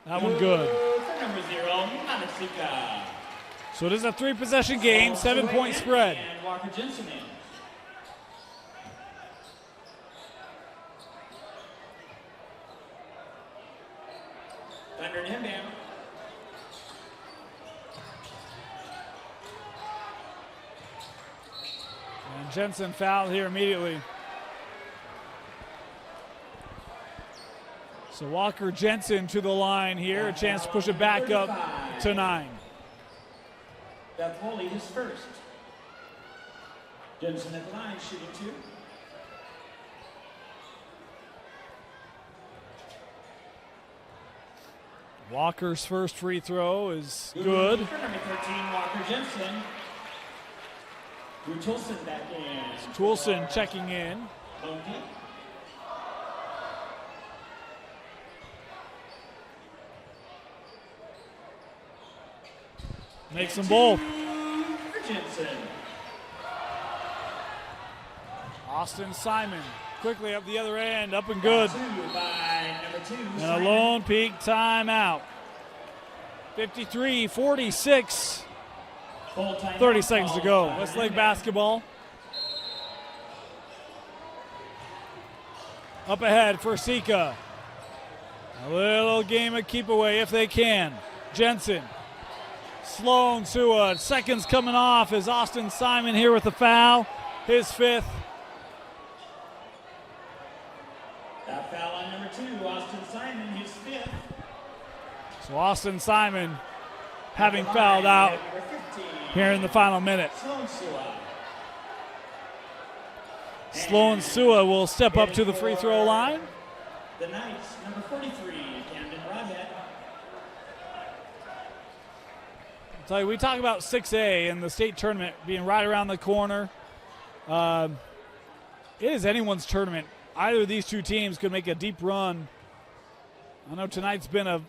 That one good. For number 0, Malik Sika. So it is a 3-possession game, 7-point spread. And Walker Jensen in. Thunder and inbound. And Jensen fouled here immediately. So Walker Jensen to the line here, a chance to push it back up to 9. Beth Foley his first. Jensen at the line, shooting 2. Walker's first free throw is good. For number 13, Walker Jensen. Drew Toulson back in. Toulson checking in. Lone Peak. Makes them both. For Jensen. Austin Simon quickly up the other end, up and good. 2 by number 2. And a Lone Peak timeout. 53-46. 30 seconds to go. Westlake basketball. Up ahead for Sika. A little game of keep away if they can. Jensen. Sloan Sua. Seconds coming off as Austin Simon here with the foul. His 5th. That foul on number 2, Austin Simon, his 5th. So Austin Simon having fouled out here in the final minute. Sloan Sua. Sloan Sua will step up to the free throw line. The Knights, number 43, Camden Rodhead. I'll tell you, we talk about 6A and the state tournament being right around the corner. It is anyone's tournament. Either of these two teams could make a deep run. I know tonight's been a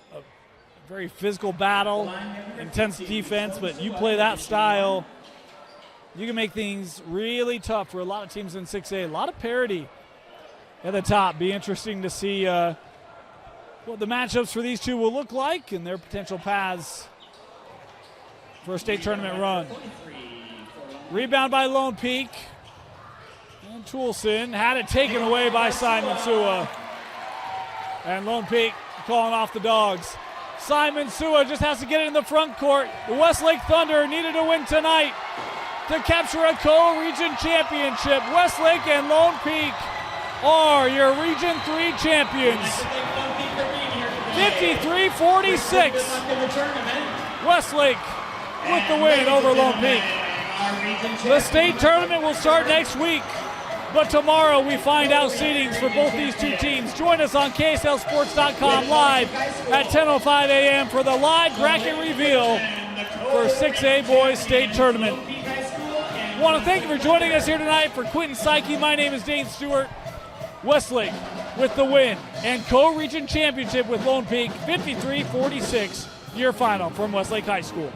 very physical battle, intense defense, but you play that style, you can make things really tough for a lot of teams in 6A. A lot of parity at the top. Be interesting to see what the matchups for these two will look like and their potential paths for a state tournament run. Rebound by Lone Peak. And Toulson had it taken away by Simon Sua. And Lone Peak calling off the dogs. Simon Sua just has to get it in the front court. The Westlake Thunder needed to win tonight to capture a co-region championship. Westlake and Lone Peak are your Region 3 champions. 53-46. Westlake with the win over Lone Peak. The state tournament will start next week, but tomorrow we find out seedings for both these two teams. Join us on KSLSports.com live at 10:05 a.m. for the live bracket reveal for 6A Boys State Tournament. I want to thank you for joining us here tonight. For Quentin Psyche, my name is Dane Stewart. Westlake with the win and co-region championship with Lone Peak, 53-46, year final from Westlake High School.